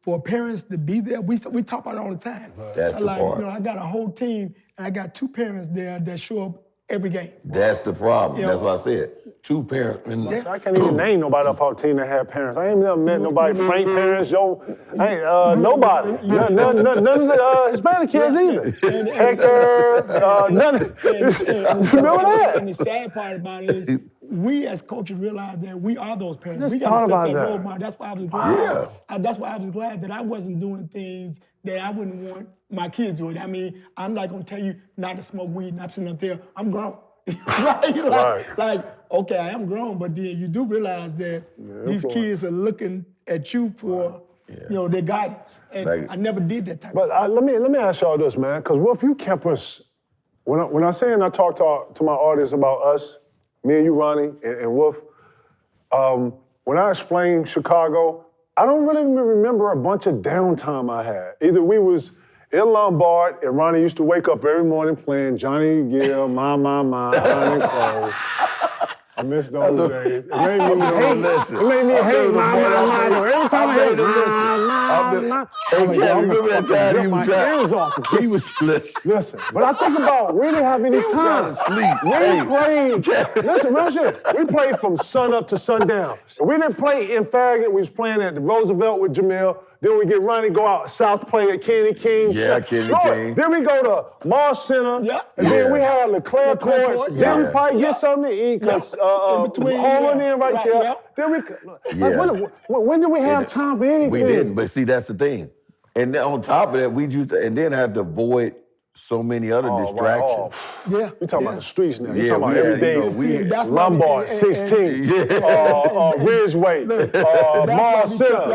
for parents to be there, we talk about it all the time. That's the part. I got a whole team, and I got 2 parents there that show up every game. That's the problem. That's what I said. 2 parents. I can't even name nobody up our team that had parents. I ain't never met nobody, Frank parents, nobody. None of the Hispanic kids either. Hector, none of remember that? And the sad part about it is, we as coaches realize that we are those parents. We got to to set that role model. That's why I was glad. That's why I was glad that I wasn't doing things that I wouldn't want my kids doing. I'm not gonna tell you not to smoke weed and I'm sitting up there, I'm grown. Like, okay, I am grown, but then you do realize that these kids are looking at you for their guidance. And I never did that type of stuff. But let me ask y'all this, man, because Wolf, you kept us, when I say and I talk to my audience about us, me and you, Ronnie, and Wolf, when I explained Chicago, I don't really remember a bunch of downtime I had. Either we was in Lombard, and Ronnie used to wake up every morning playing Johnny Gill, My, Iron and Clothes. I miss those days. It made me hate My. Every time I heard My. Remember that time he was Listen, but I think about we didn't have any time. We played. Listen, real shit. We played from sun up to sundown. We didn't play in Farragut. We was playing at the Roosevelt with Jamil. Then we get Ronnie go out south to play at Kenny King. Kenny King. Then we go to Mars Center. And then we had LeClaire Courts. Then we probably get something to eat because Holland in right there. Then we, when did we have time for anything? We didn't, but see, that's the thing. And then on top of that, we used to, and then have to avoid so many other distractions. You're talking about the streets now. You're talking about every day. Lombard, 16. Ridgeway, Mars Center.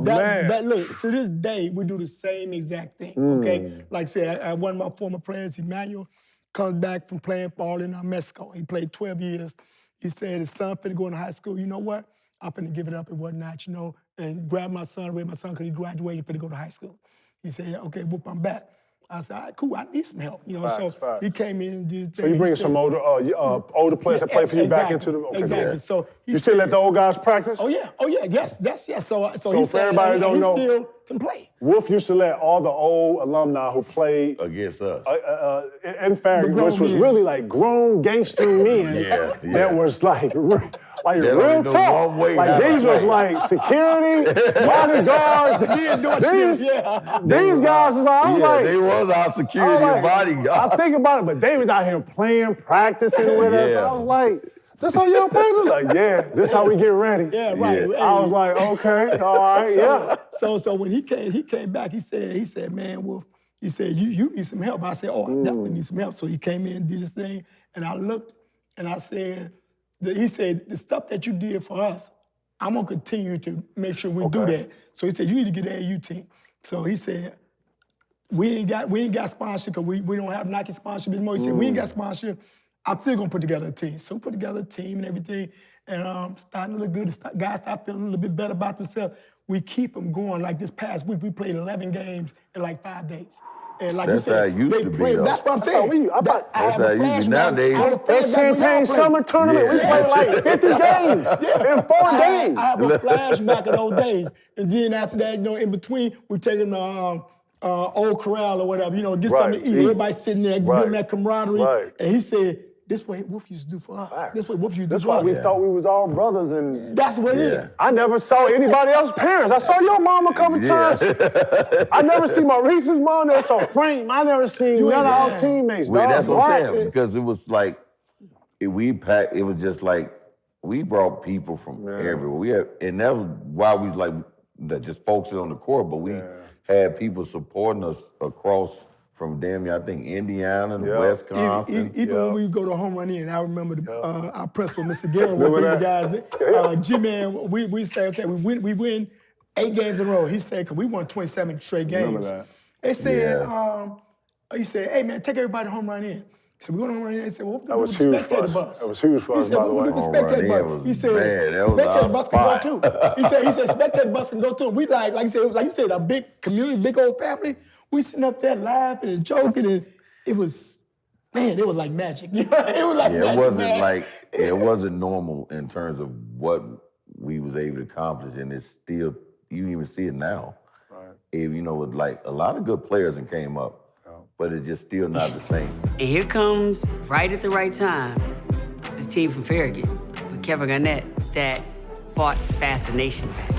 Man. Look, to this day, we do the same exact thing, okay? Like I said, one of my former players, Emmanuel, comes back from playing ball in Mexico. He played 12 years. He said his son finna go into high school. You know what? I'm finna give it up and whatnot, and grab my son, raise my son, because he graduated, finna go to high school. He said, okay, whoop, I'm back. I said, all right, cool, I need some help. So he came in and did. So you bring some older players that play for you back into the. Okay, exactly. So you still let the old guys practice? Oh yeah. Yes. So he said, everybody don't know, still can play. Wolf used to let all the old alumni who played against us in Farragut, which was really like grown gangster men that was like real tough. Like these was like security, bodyguards. These guys was like, they was our security and bodyguards. I think about it, but they was out here playing, practicing with us. I was like, this how y'all play? Like, this how we get ready. Yeah, right. Yeah. I was like, okay, all right, So when he came back, he said, man, Wolf, he said, you need some help. I said, I definitely need some help. So he came in and did his thing, and I looked And I said, he said, the stuff that you did for us, I'm gonna continue to make sure we do that. So he said, you need to get the AAU team. So he said, we ain't got sponsorship because we don't have Nike sponsorship anymore. He said, we ain't got sponsorship. I'm still gonna put together a team. So we put together a team and everything, and starting to look good. Guys start feeling a little bit better about themselves. We keep them going. Like this past week, we played 11 games in like 5 days. And like That's you said, how it used to be, though. That's what I'm saying. That's how it used to be. Nowadays, that Champagne Summer Tournament, we played like 50 games in 4 days. I have a flashback of those days. And then after that, in between, we take them to Old Corral or whatever, get something to eat. Everybody sitting there, giving them that camaraderie. And he said, this way Wolf used to do for us. This way Wolf used to do for us. That's why we thought we was all brothers, and that's what it is. I never saw anybody else's parents. I saw your mom a couple times. I never see Maurice's mom. I saw Frank. I never seen none of our teammates. That's what I'm saying, because it was like, it was just like, we brought people from everywhere. And that was why we like just focusing on the court, but we had people supporting us across from damn near, I think, Indiana and Wisconsin. Even when we go to home run in, I remember our principal, Mr. Garrett, would bring the guys. G-Man, we say, okay, we win 8 games in a row. He said, because we won 27 straight games. They said, he said, hey man, take everybody home run in. So we go to home run in and said, well, what do the spectator bus? That was huge for us, He said, what do the spectator bus? He said, spectator bus can go too. He said, spectator bus can go too. We like you said, a big community, big old family. We sitting up there laughing and joking, and it was like magic. It was like magic, it wasn't normal in terms of what we was able to accomplish, and it's still, you even see it now. Right. With like a lot of good players that came up, but it's just still not the same. And here comes, right at the right time, this team from Farragut with Kevin Garnett that brought fascination back.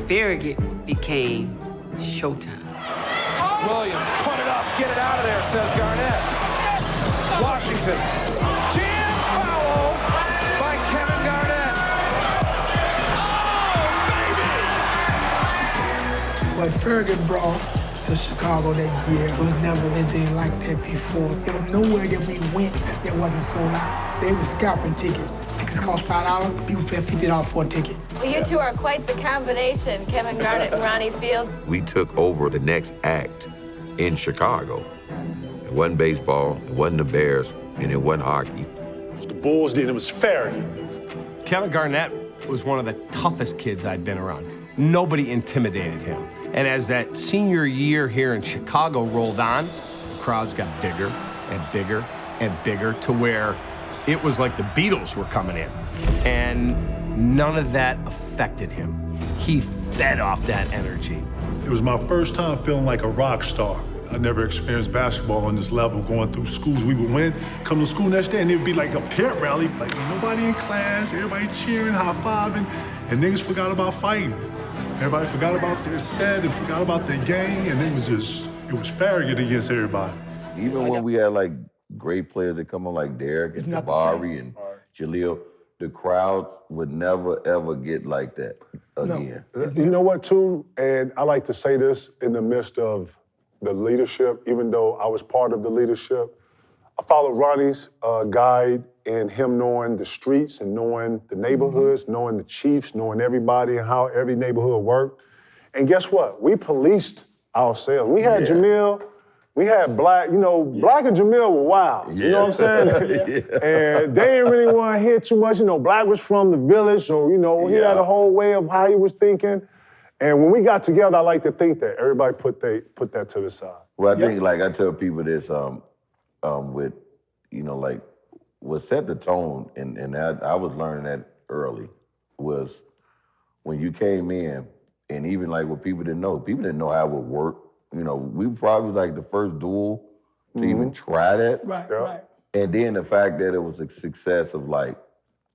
Farragut became Showtime. Williams, put it up, get it out of there, says Garnett. Washington, jam foul by Kevin Garnett. Oh, baby! What Farragut brought to Chicago that year was never anything like that before. There was nowhere that we went that wasn't sold out. They were scalping tickets. Tickets cost $5. People pay $50 for a ticket. Well, you two are quite the combination, Kevin Garnett and Ronnie Fields. We took over the next act in Chicago. It wasn't baseball, it wasn't the Bears, and it wasn't hockey. It was the Bulls, then it was Farragut. Kevin Garnett was one of the toughest kids I'd been around. Nobody intimidated him. And as that senior year here in Chicago rolled on, the crowds got bigger and bigger and bigger to where it was like the Beatles were coming in. And none of that affected him. He fed off that energy. It was my first time feeling like a rock star. I never experienced basketball on this level, going through schools. We would win, come to school next day, and it would be like a parent rally, like nobody in class, everybody cheering, high-fiving, and niggas forgot about fighting. Everybody forgot about their set and forgot about their gang, and it was Farragut against everybody. Even when we had like great players that come on like Derek and Jabari and Jaleel, the crowds would never ever get like that again. No. You know what, too? And I like to say this in the midst of the leadership, even though I was part of the leadership. I followed Ronnie's guide in him knowing the streets and knowing the neighborhoods, knowing the chiefs, knowing everybody and how every neighborhood worked. And guess what? We policed ourselves. We had Jamil, we had Black, Black and Jamil were wild. You know what I'm saying? And they didn't really want to hear too much. Black was from the village, so, he had a whole way of how he was thinking. And when we got together, I like to think that everybody put that to the side. Well, I think, like I tell people this, with, what set the tone, and I was learning that early, was when you came in, and even like what people didn't know how it would work. We probably was like the first duel to even try that. Right. And then the fact that it was a success of like,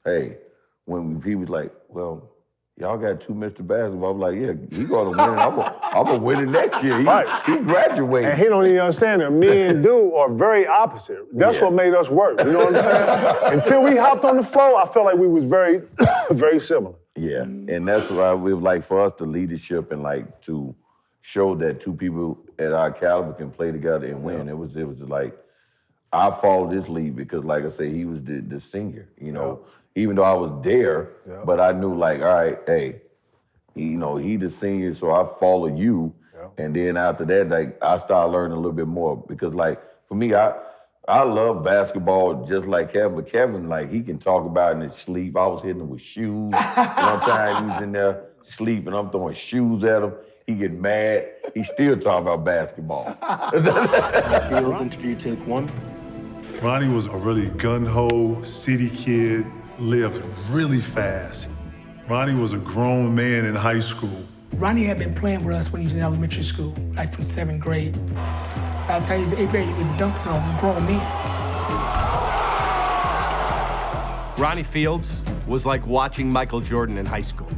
hey, when people was like, well, y'all got 2 Mr. Basketball. I'm like, yeah, he gonna win it. I'm gonna win it next year. He graduated. And he don't even understand that me and Dude are very opposite. That's what made us work. You know what I'm saying? Until we hopped on the floor, I felt like we was very, very similar. Yeah, and that's why we like for us the leadership and like to show that 2 people at our caliber can play together and win. It was like I followed this lead because, like I say, he was the senior, you know. Even though I was there, but I knew, like, all right, hey, he the senior, so I follow you. And then after that, like, I started learning a little bit more because, like, for me, I love basketball just like Kevin, but Kevin, like, he can talk about it in his sleep. I was hitting him with shoes. One time he was in there sleeping, I'm throwing shoes at him. He get mad. He still talk about basketball. Fields interview take 1. Ronnie was a really gun-ho city kid, lived really fast. Ronnie was a grown man in high school. Ronnie had been playing with us when he was in elementary school, like from 7th grade. By the time he was 8th grade, he was dunking on grown men. Ronnie Fields was like watching Michael Jordan in high school.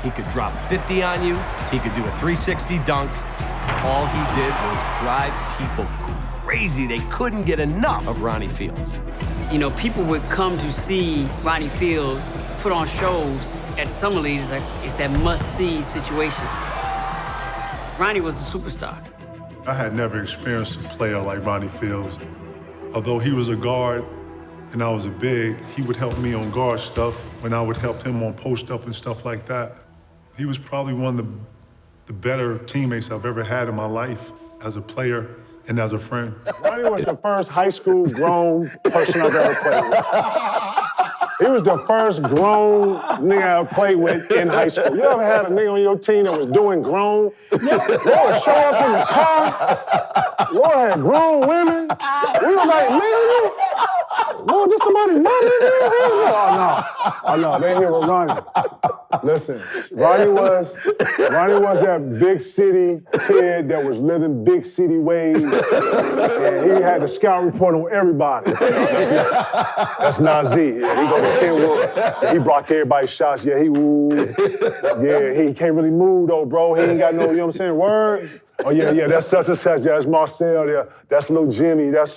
He could drop 50 on you. He could do a 360 dunk. All he did was drive people crazy. They couldn't get enough of Ronnie Fields. You know, people would come to see Ronnie Fields put on shows at Summer League. It's that must-see situation. Ronnie was a superstar. I had never experienced a player like Ronnie Fields. Although he was a guard and I was a big, he would help me on guard stuff when I would help him on post-up and stuff like that. He was probably one of the better teammates I've ever had in my life as a player and as a friend. Ronnie was the first high school grown person I've ever played with. He was the first grown nigga I played with in high school. You ever had a nigga on your team that was doing grown? You would show up in the car. You had grown women. We were like, man, Lord, this somebody's money? Oh, no, they here with Ronnie. Listen, Ronnie was that big city kid that was living big city ways, and he had the scout report on everybody. That's Nazi. Yeah, he go to Kenwood. He blocked everybody's shots. Yeah, he can't really move though, bro. He ain't got no, you know what I'm saying, word. Oh yeah, that's such and such. Yeah, that's Marcel. Yeah, that's little Jimmy. That's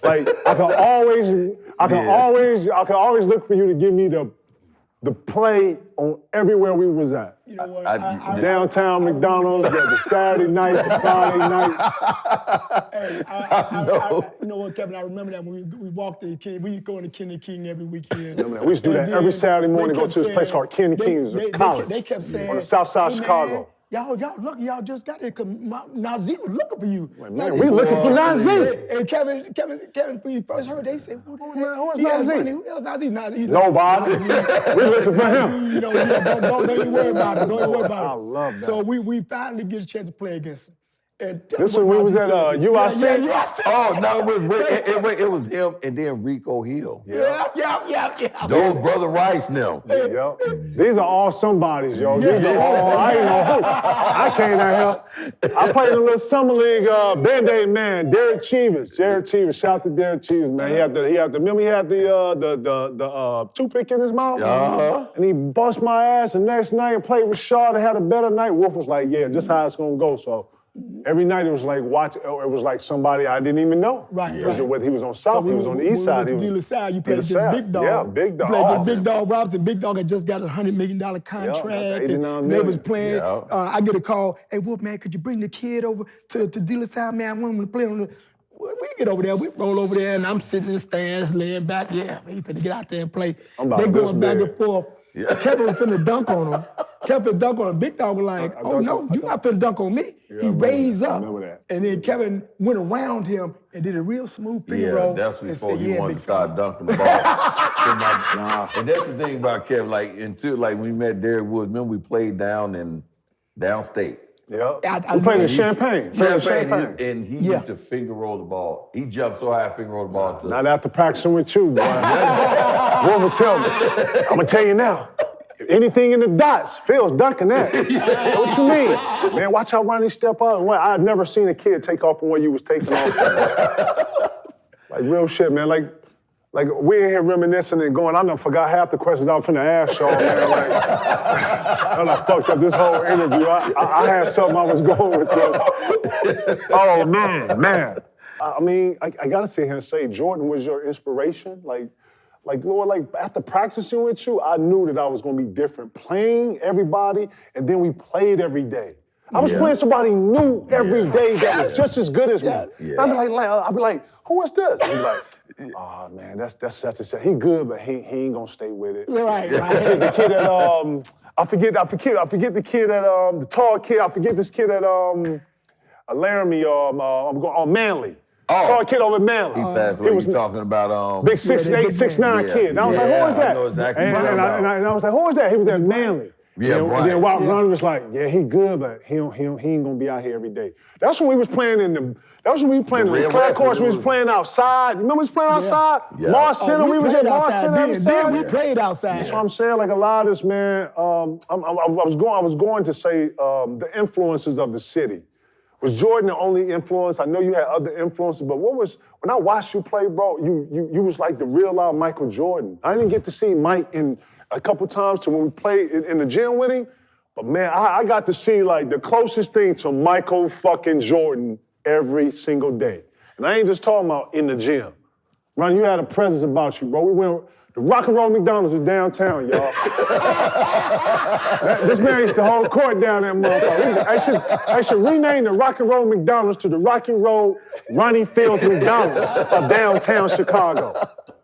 like I can always look for you to give me the play on everywhere we was at. You know what? Downtown McDonald's, the Saturday night, the Friday night. Hey, you know what, Kevin? I remember that when we walked to King. We used to go into Kenny King every weekend. We used to do that every Saturday morning. Go to this place called Kenny King's College. They kept saying on the south side of hey, Chicago. Man, y'all lucky y'all just got here because Nazi was looking for you. Wait, man, we looking for Nazi. And Kevin, when you first heard, they said, who is Nazi? Who else Nazi? Nobody. We looking for him. You know, don't even worry about it. Don't even worry about it. I love that. So we finally get a chance to play against him. And this one we was at UIC? Yeah. Oh, no, it was him and then Rico Hill. Yeah. Those Brother Rice now. Yep. These are all somebodies, yo. These are all, I ain't know who. I came out here. I played in a little summer league, Band-Aid man, Derek Cheevers. Shout out to Derek Cheevers, man. Remember he had the toothpick in his mouth? And he bust my ass the next night and played with Shaw and had a better night. Wolf was like, yeah, this is how it's gonna go, so. Every night it was like somebody I didn't even know. Right. He was on South, he was on the East side. He was on you played against Big Dog. Yeah, Big Dog. You played against Big Dog Robinson. Big Dog had just got a $100 million contract. And they was playing. I get a call, hey, Wolf, man, could you bring the kid over to De La Salle, man? I want him to play on the... We get over there, we roll over there, and I'm sitting in the stands, laying back. Yeah, he finna get out there and play. They going back and forth. Yeah. Kevin was finna dunk on him. Kevin dunked on him. Big Dog was like, oh no, you're not finna dunk on me. He raised up. And then Kevin went around him and did a real smooth finger roll. Yeah, that's before he wanted to start dunking the ball. And that's the thing about Kevin, like when we met Derek Woods, remember we played downstate. Yeah. We played in Champaign. And he used to finger roll the ball. He jumped so high, finger roll the ball too. Not after practicing with you, boy. What would tell me? I'm gonna tell you now. If anything in the dots, Phil's dunking that. What you mean? Man, watch how Ronnie step out. I've never seen a kid take off from where you was taking off. Like real shit, man. Like we're in here reminiscing and going, I done forgot half the questions I was finna ask y'all, man. I fucked up this whole interview. I had something I was going with this. Oh, man. I mean, I gotta sit here and say, Jordan was your inspiration. Lord, after practicing with you, I knew that I was gonna be different. Playing everybody, and then we played every day. I was playing somebody new every day that was just as good as me. I'd be like, who is this? He'd be like, oh man, that's such and such. He good, but he ain't gonna stay with it. Right. The kid at I forget the kid at the tall kid. I forget this kid at Laramie. Manly. Tall kid over at Manly. He passed away. You talking about big 6'8", 6'9" kid. And I was like, who is that? I know exactly what and I was like, who is that? He was at Manly. Yeah, and then Ronnie was like, yeah, he good, but he ain't gonna be out here every day. That's when we was playing in the clay courts. We was playing outside. Remember we was playing outside? Yeah. Mars Center. We was at Mars Center. Then we played outside. That's what I'm saying. Like a lot of this, man. I was going to say the influences of the city. Was Jordan the only influence? I know you had other influences, but when I watched you play, bro, you was like the real out Michael Jordan. I didn't get to see Mike in a couple times to when we played in the gym with him, but man, I got to see like the closest thing to Michael fucking Jordan every single day. And I ain't just talking about in the gym. Ronnie, you had a presence about you, bro. We went, the Rock and Roll McDonald's is downtown, y'all. This man used to hold court down there, motherfucker. I should rename the Rock and Roll McDonald's to the Rock and Roll Ronnie Fields McDonald's of downtown Chicago.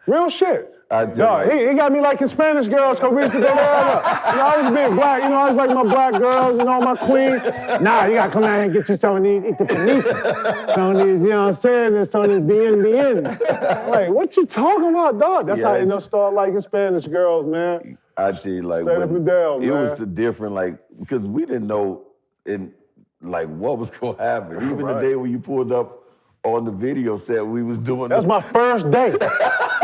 Real shit. He got me liking Spanish girls because we used to go there. I was being black, I was like my black girls and all my queens. Nah, you gotta come down here and get you some of these itapanitas. Some of these, you know what I'm saying, and some of these bien. Like, what you talking about, dog? That's how you start liking Spanish girls, man. I tell you, like, Straight up and down, it man. was the different, like, because we didn't know what was gonna happen. Even the day when you pulled up on the video set, we was doing. That was my first day.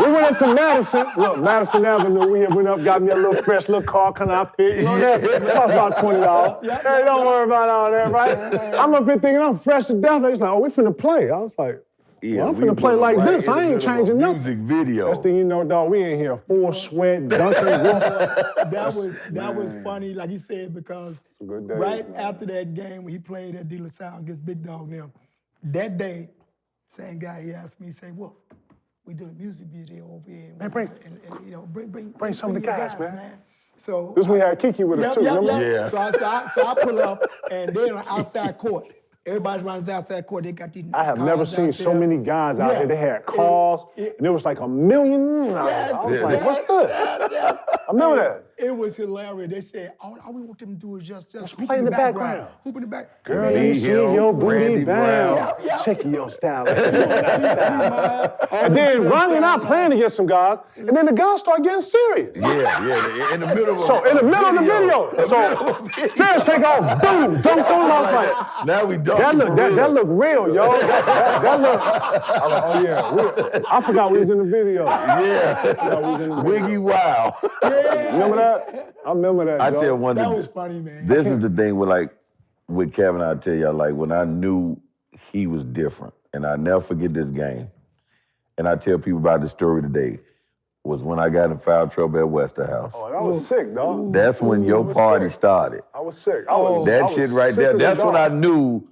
We went up to Madison. Look, Madison Avenue. We went up, got me a little fresh little car. Can I fit? You know that? It cost about $20. Hey, don't worry about all that, right? I'm up here thinking I'm fresh to death. He's like, oh, we finna play. I was like, well, I'm finna play like this. I ain't changing nothing. Music video. Next thing you know, dog, we in here full sweat, dunking. That was funny, like you said, because right after that game when he played at De La Salle against Big Dog now, that day, same guy, he asked me, he said, Wolf, we doing a music video over here. Man, bring some of the guys, man. So this we had Kiki with us too, remember? Yeah. So I pull up, and they're on outside court. Everybody runs outside court. They got these nice I have never seen so many guys out here. They had cars, and there was like 1 million. I was like, what's this? I remember that. It was hilarious. They said, all we want them to do is just play in the background. Hoop in the back. Girl, you see your booty brown. Check your style. And then Ronnie and I playing against some guys, and then the guys start getting serious. Yeah, in the middle of in the middle of the video. So Ferris take off, boom, dunk on. I was like, now we dunk. That look real, yo. That look. Oh yeah, I forgot we was in the video. Yeah, Wiggy Wow. Remember that? I remember that. I tell you one that thing. was funny, man. This is the thing with Kevin. I tell you, like when I knew he was different, and I never forget this game. And I tell people about the story today. Was when I got in foul trouble at Westerhouse. Oh, that was sick, dog. That's when your party started. I was sick. That shit right there. That's when I knew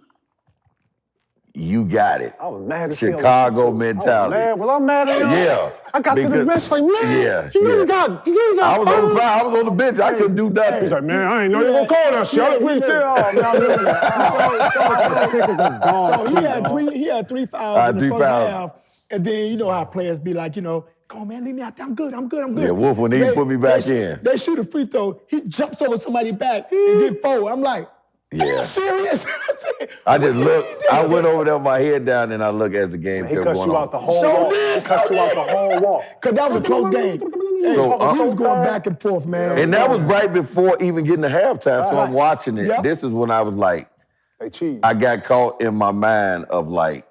you got it. I was mad as Chicago mentality. Was I mad at him? Yeah. I got to the bench like, man, you got I was on the I was on the bench. I couldn't do nothing. He's like, man, I ain't know you were gonna call that shit. We still So he had 3 fouls in the first half, and then you know how players be like, come on, man, leave me out there. I'm good. Yeah, Wolf, when he put me back in. They shoot a free throw. He jumps over somebody's back and get forward. I'm like, are you serious? I just looked. I went over there with my head down, and I looked as the game kept going on. He cut you out the whole walk. He cut you out the whole walk. Because that was a close game. So he was going back and forth, man. And that was right before even getting to halftime, so I'm watching it. Yep. This is when I was like, I got caught in my mind of like,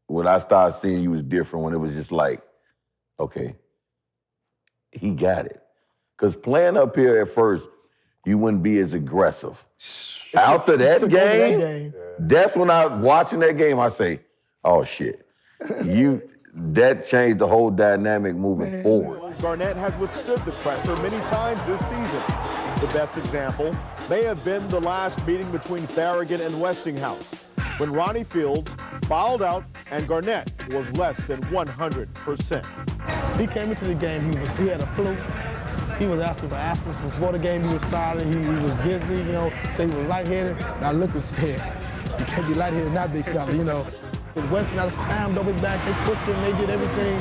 when I started seeing you was different, when it was just like, okay, he got it. Because playing up here at first, you wouldn't be as aggressive. After that game, that's when I was watching that game, I say, oh shit, that changed the whole dynamic moving forward. Garnett has withstood the pressure many times this season. The best example may have been the last meeting between Farragut and Westinghouse, when Ronnie Fields fouled out and Garnett was less than 100%. He came into the game, he had a flu. He was asking for aspirin before the game even started. He was dizzy, you know, said he was lightheaded. And I looked and said, you can't be lightheaded now, big fella, you know. The Westinghouse climbed up his back, they pushed him, they did everything.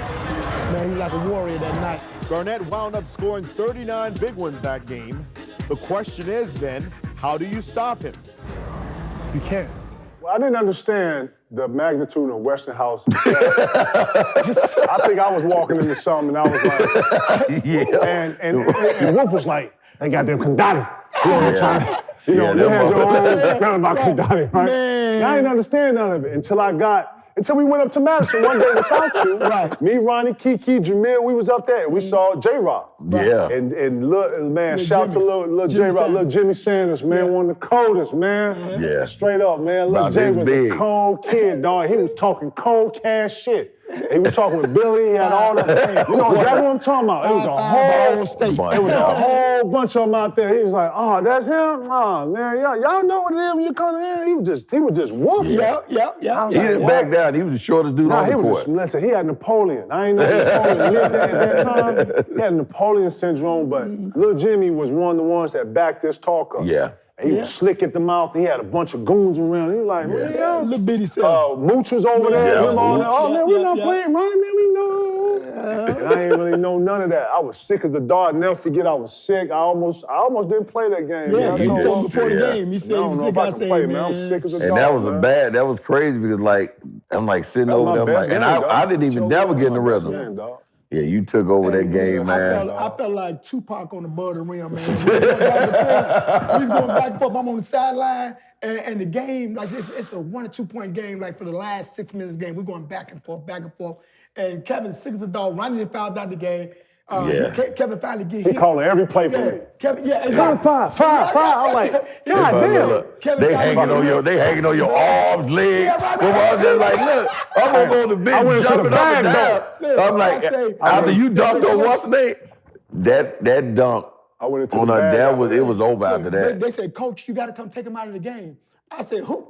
Man, he was like a warrior that night. Garnett wound up scoring 39 big ones that game. The question is then, how do you stop him? You can't. Well, I didn't understand the magnitude of Westinghouse. I think I was walking into something and I was like, Yeah. and Wolf was like, they got them Kandati. You know, they had their own feeling about Kandati, right? And I didn't understand none of it until we went up to Madison one day without you. Right. Me, Ronnie, Kiki, Jamil, we was up there and we saw J-Rock. Yeah. And look, man, shout to little J-Rock, little Jimmy Sanders, man, one of the coldest, man. Yeah. Straight up, man. Little Jay was a cold kid, dog. He was talking cold cash shit. He was talking with Billy, he had all the, you know exactly what I'm talking about. It was a whole bunch of them out there. He was like, oh, that's him? Oh, man, y'all know what it is when you come in? He was just whooping. Yeah. He didn't back down. He was the shortest dude on the court. Listen, he had Napoleon. I ain't know Napoleon lived at that time. He had Napoleon syndrome, but Lil Jimmy was one of the ones that backed this talk up. Yeah. And he was slick at the mouth. He had a bunch of goons around. He was like, little bitty self. Mooch was over there. Oh, man, we're not playing. Ronnie, man, we know. And I ain't really know none of that. I was sick as a dog. I'll never forget I was sick. I almost didn't play that game. Yeah, he told me before the game. He said he was sick. I said, man, I was sick as a dog. And that was that was crazy because I'm like sitting over there, and I didn't even never get in the rhythm. Yeah, you took over that game, man. I felt like Tupac on the Above the Rim, man. We was going back and forth. I'm on the sideline, and the game, like it's a 1 or 2 point game, like for the last 6 minutes game. We're going back and forth. And Kevin, sick as a dog, Ronnie fouled out the game. Kevin finally get hit. He calling every play for me. Kevin, five. I'm like, God damn. They hanging on your arms, legs. I was just like, look, I'm over on the bench jumping up and down. I'm like, after you dunked on what's name, that dunk on her, it was over after that. They said, Coach, you got to come take him out of the game. I said, who?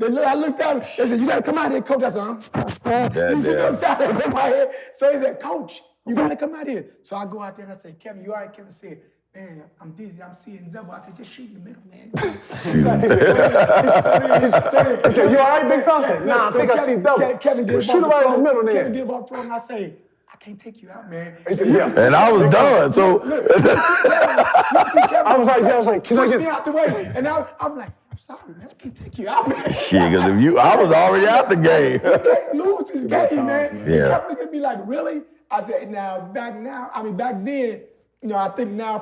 I looked at him. They said, you got to come out here, Coach. I said, He said, inside my head. So he said, Coach, you got to come out here. So I go out there and I say, Kevin, you all right? Kevin said, man, I'm dizzy. I'm seeing double. I said, just shoot in the middle, man. He said, you all right, big fella? Nah, I think I see double. Kevin get shoot it right in the middle then. Kevin get the ball thrown and I say, I can't take you out, man. He said, yeah. And I was done, so. I was like, can I get... me out the way. And I'm like, I'm sorry, man. I can't take you out, man. Shit, because I was already out the game. You can't lose this game, man. Yeah. He kept looking at me like, really? I said, back then, you know, I think now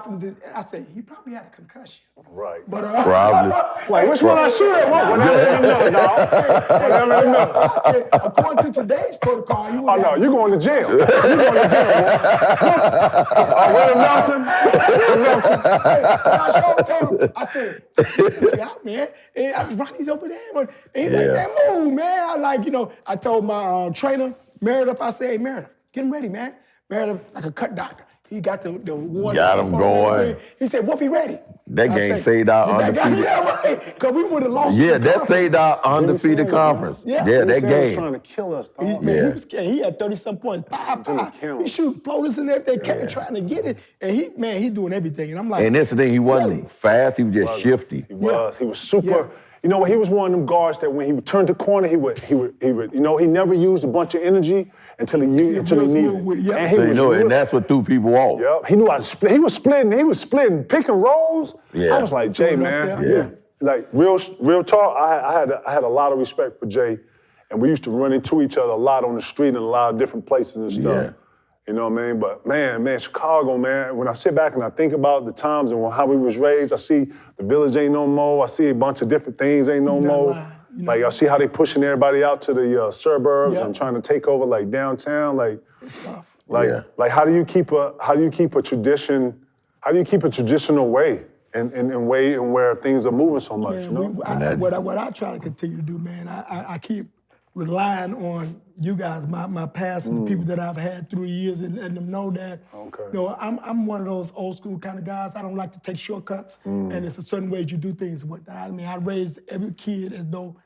I said, he probably had a concussion. Right. But, probably. Like, which one I shoot at? Whatever you know, dog. Whatever you know. I said, according to today's protocol, you no, you going to jail. You going to jail, William Nelson. I said, take me out, man. And Ronnie's over there, but ain't like that move, man. I told my trainer, Meredith, I said, hey, Meredith, get him ready, man. Meredith, like a cut doctor. He got the water. Got him going. He said, Wolfie ready. That game saved our undefeated. Because we would have lost. Yeah, that saved our undefeated conference. Yeah, that game. Trying to kill us, dog. He was scared. He had 30-some points. He shoot floaters and everything. Kept trying to get it. And he doing everything. And I'm like, and that's the thing, he wasn't fast. He was just shifty. He was super. Yeah. You know, he was one of them guards that when he would turn the corner, he would, you know, he never used a bunch of energy until he needed it. And that's what threw people off. Yep. He knew how to split. He was splitting pick and rolls. Yeah. I was like, Jay, man. Like real talk. I had a lot of respect for Jay, and we used to run into each other a lot on the street in a lot of different places and stuff. Yeah. You know what I mean? But man, Chicago, man, when I sit back and I think about the times and how we was raised, I see the village ain't no more. I see a bunch of different things ain't no more. Like, I see how they pushing everybody out to the suburbs and trying to take over like downtown. Like, it's tough. Like how do you keep a tradition? How do you keep a traditional way and way and where things are moving so much? Man, you know? What I try to continue to do, man, I keep relying on you guys, my past and the people that I've had through the years, and them know that. Okay. You know, I'm one of those old school kind of guys. I don't like to take shortcuts, and it's a certain way you do things. I mean, I raised every kid as though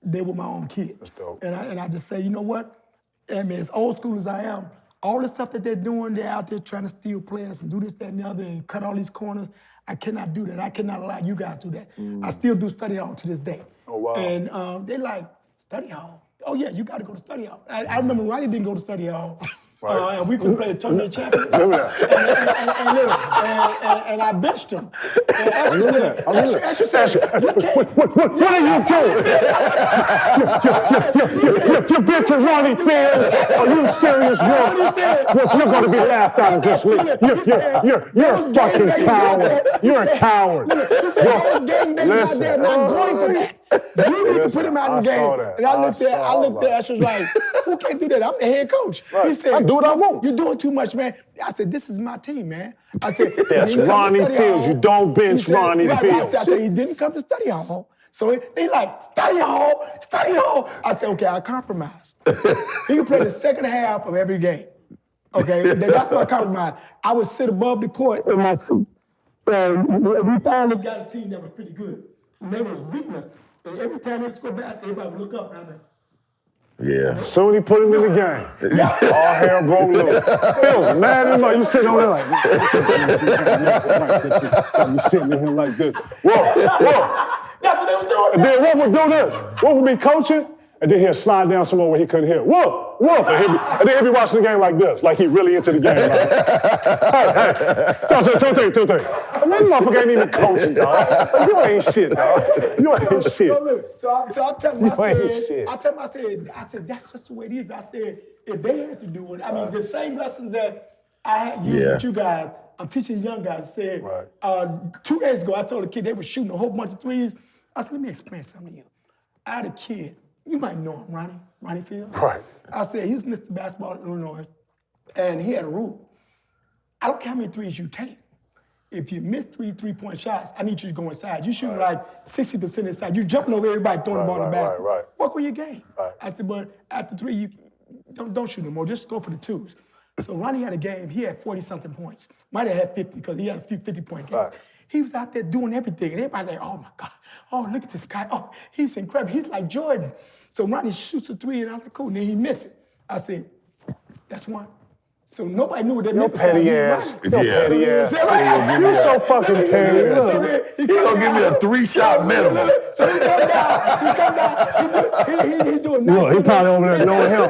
they were my own kid. That's dope. And I just say, you know what? I mean, as old school as I am, all the stuff that they're doing, they're out there trying to steal players and do this, that, and the other, and cut all these corners. I cannot do that. I cannot allow you guys to do that. I still do study hall to this day. Oh, wow. And they're like, study hall? Oh, yeah, you got to go to study hall. I remember Ronnie didn't go to study hall. Right. And we could play the tournament champions. And I benched him. And Ashley said, what are you doing? You're benching Ronnie Fields. Are you serious, Wolf? You're going to be laughed out of this league. You're a fucking coward. You're a coward. Listen, I'm not going for that. You need to put him out in the game. And I looked at Ashley like, who can't do that? I'm the head coach. He said, I do what I want. You're doing too much, man. I said, this is my team, man. I said, that's Ronnie Fields. You don't bench Ronnie Fields. I said, he didn't come to study hall. So they like, study hall. I said, okay, I compromised. He can play the second half of every game. Okay, that's my compromise. I would sit above the court in my seat. And we finally got a team that was pretty good. And they was weakness. And every time they score basket, everybody would look up and I'm like, yeah. Soon he put him in the game. All hell broke loose. Fields mad at him. You sitting on there like, you sitting in here like this. Whoa. That's what they was doing. And then Wolf would do this. Wolf would be coaching, and then he'll slide down somewhere where he couldn't hear. Wolf. And then he'll be watching the game like this, like he really into the game. Like, hey, two things. And that motherfucker ain't even coaching, dog. You ain't shit, dog. You ain't shit. So I tell him, I said, that's just the way it is. I said, if they had to do it, I mean, the same lessons that I had used with you guys, I'm teaching young guys. I said, 2 days ago, I told a kid they were shooting a whole bunch of threes. I said, let me explain something to you. I had a kid, you might know him, Ronnie Fields. Right. I said, he's Mr. Basketball in Illinois, and he had a rule. I don't care how many threes you take. If you miss three-point shots, I need you to go inside. You shoot like 60% inside. You jumping over everybody throwing the ball in the basket. Work on your game. I said, but after three, you don't shoot no more. Just go for the twos. So Ronnie had a game. He had 40-something points. Might have had 50 because he had a few 50-point games. He was out there doing everything, and everybody like, oh my God, oh look at this guy, oh he's incredible. He's like Jordan. So Ronnie shoots a three, and I'm like, cool. And then he missed it. I said, that's one. So nobody knew what that meant. Petty ass. You so fucking petty ass. He gonna give me a 3-shot minimum. So he come down, he do a nice. Look, he probably over there knowing him.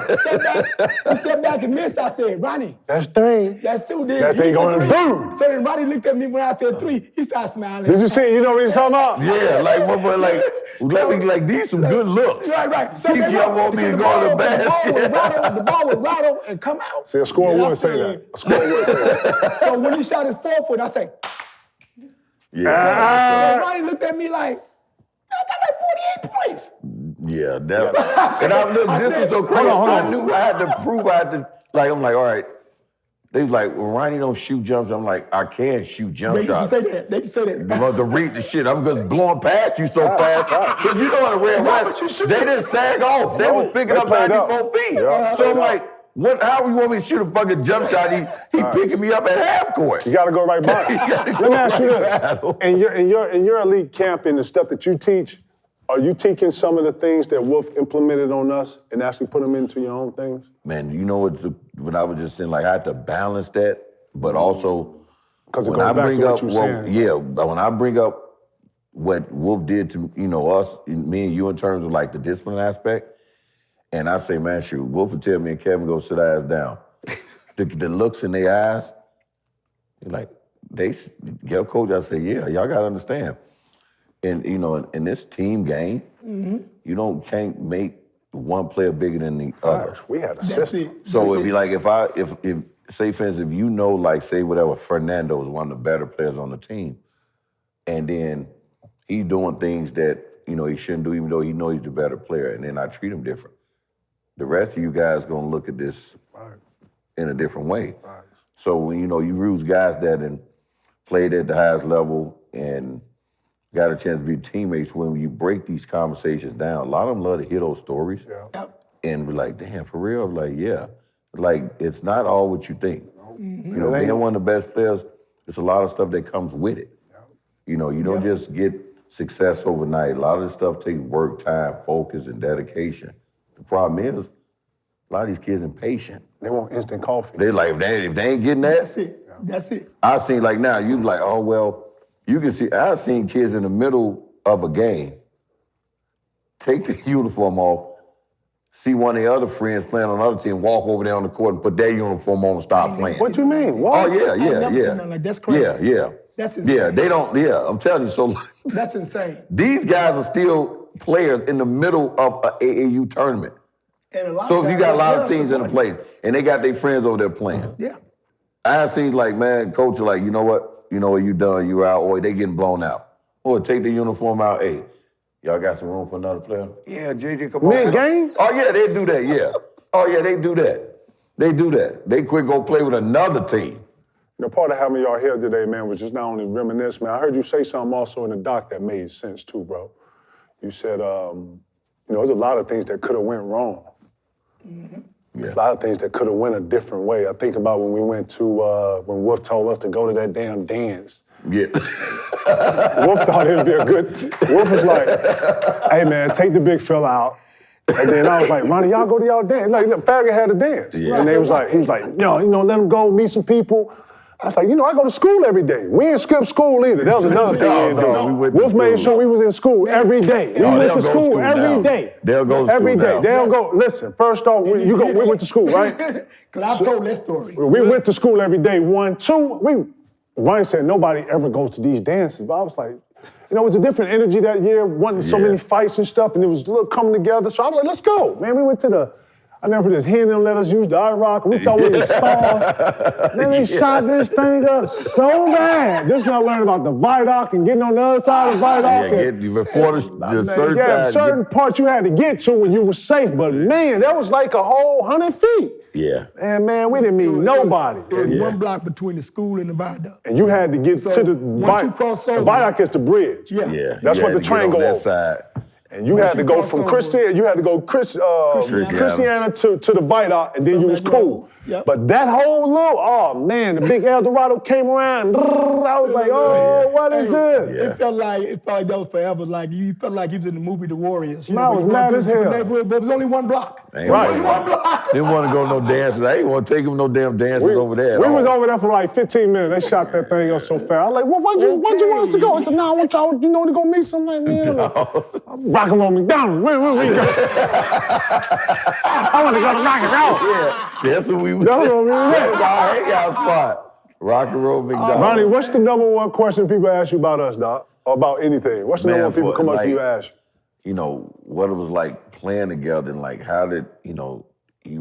He stepped back and missed. I said, Ronnie. That's three. That's two. That thing going boom. So then Ronnie looked at me when I said three. He started smiling. Did you see? You know what he's talking about? Yeah, like these some good looks. Right. So Keep y'all want me to go to the basket. The ball would rattle and come out. See, a score would say that. So when he shot his 4-foot, I say, so Ronnie looked at me like, I got like 48 points. Yeah, and this was so crazy. I knew I had to prove I'm like, all right. They was like, well, Ronnie don't shoot jumps. I'm like, I can shoot jump shots. They used to say that. To read the shit, I'm just blowing past you so fast. Because you know in the Red West, they didn't sag off. They was picking up 94 feet. So I'm like, how you want me to shoot a fucking jump shot? He picking me up at half court. You got to go right by. Let me ask you this. In your elite camp and the stuff that you teach, are you taking some of the things that Wolf implemented on us and actually put them into your own things? Man, you know what I was just saying, like I had to balance that, but also when I bring up when I bring up what Wolf did to us, me and you in terms of like the discipline aspect. And I say, man, shoot, Wolf would tell me and Kevin, go sit our ass down. The looks in their eyes, like, your coach, I say, yeah, y'all got to understand. And, in this team game, you can't make one player bigger than the other. We had a system. So it'd be like, if say, for instance, if like, say, whatever, Fernando is one of the better players on the team, and then he doing things that, he shouldn't do, even though he knows he's the better player, and then I treat him different. The rest of you guys gonna look at this in a different way. So when you use guys that played at the highest level and got a chance to be teammates, when you break these conversations down, a lot of them love to hear those stories and be like, damn, for real? I'm like, yeah. Like, it's not all what you think. Being one of the best players, it's a lot of stuff that comes with it. You don't just get success overnight. A lot of this stuff takes work, time, focus, and dedication. The problem is, A lot of these kids impatient. They want instant coffee. They like, if they ain't getting that. That's it. That's it. I seen like now, you like, oh, well, you can see, I seen kids in the middle of a game take the uniform off, see one of the other friends playing on another team, walk over there on the court and put their uniform on and start playing. What you mean? What? Oh, yeah. Like, that's crazy. Yeah. That's insane. Yeah, they don't, I'm telling you, so That's insane. these guys are still players in the middle of an AAU tournament. And a lot So of if you times, got a lot of parents teams in the support place and they got their friends over there playing. Yeah. I seen like, man, coach is like, you know what, you done, you out, or they getting blown out. Or take the uniform out, hey, y'all got some room for another player? Yeah, JJ, come on. Mid-game? Oh yeah, they do that, yeah. Oh yeah, they do that. They do that. They quit go play with another team. Part of having y'all here today, man, was just not only reminisce, man. I heard you say something also in the doc that made sense too, bro. You said, there's a lot of things that could have went wrong. Mm-hmm. Yeah. A lot of things that could have went a different way. I think about when we went to, when Wolf told us to go to that damn dance. Yeah. Wolf thought it'd be a good, Wolf was like, hey man, take the big fella out. And then I was like, Ronnie, y'all go to y'all dance. Like, look, Farragut had a dance. Yeah. And he was like, let him go, meet some people. I was like, I go to school every day. We ain't skip school either. That was another thing. Wolf made sure we was in school every day. We went to school every day. They'll go to school every day. now. They'll go. Listen, first off, we went to school, right? Because I've told that story. We went to school every day. 1, 2. Ryan said nobody ever goes to these dances, but I was like, it was a different energy that year. Wasn't so many fights and stuff, and it was a little coming together. So I was like, let's go, man. We went to I never this hand them let us use the IROC. We thought we were stars. Then they shot this thing up so bad. Just not learning about the Vidoc and getting on the other side of the Vidoc. Before certain parts you had to get to when you were safe. But man, that was like a whole 100 feet. Yeah. And man, we didn't meet nobody. It was 1 block between the school and the viaduct. And you had to get to the once you cross over, the viaduct is the bridge. Yeah. That's what the train goes over. Side. And you had to go from Christiana to the Vidoc, and then you was cool. Yep. But that whole the big Eldorado came around. I was like, what is this? It felt like that was forever. Like you felt like you was in the movie The Warriors. I was mad as hell. But it was only 1 block. Right. Only 1 block. Didn't want to go no dances. I ain't want to take them no damn dances over there. We was over there for like 15 minutes. They shot that thing up so fast. I was like, why'd you want us to go? I said, I want y'all, to go meet somebody. Man. Rock and roll McDonald's. Where we go? I want to go to Rock and Roll. Yeah, that's what we was. That's what we was. That's our hangout spot. Rock and roll McDonald's. Ronnie, what's the number one question people ask you about us, Doc? Or about anything? What's the number one people come up to you and ask you? What it was like playing together and like how did, you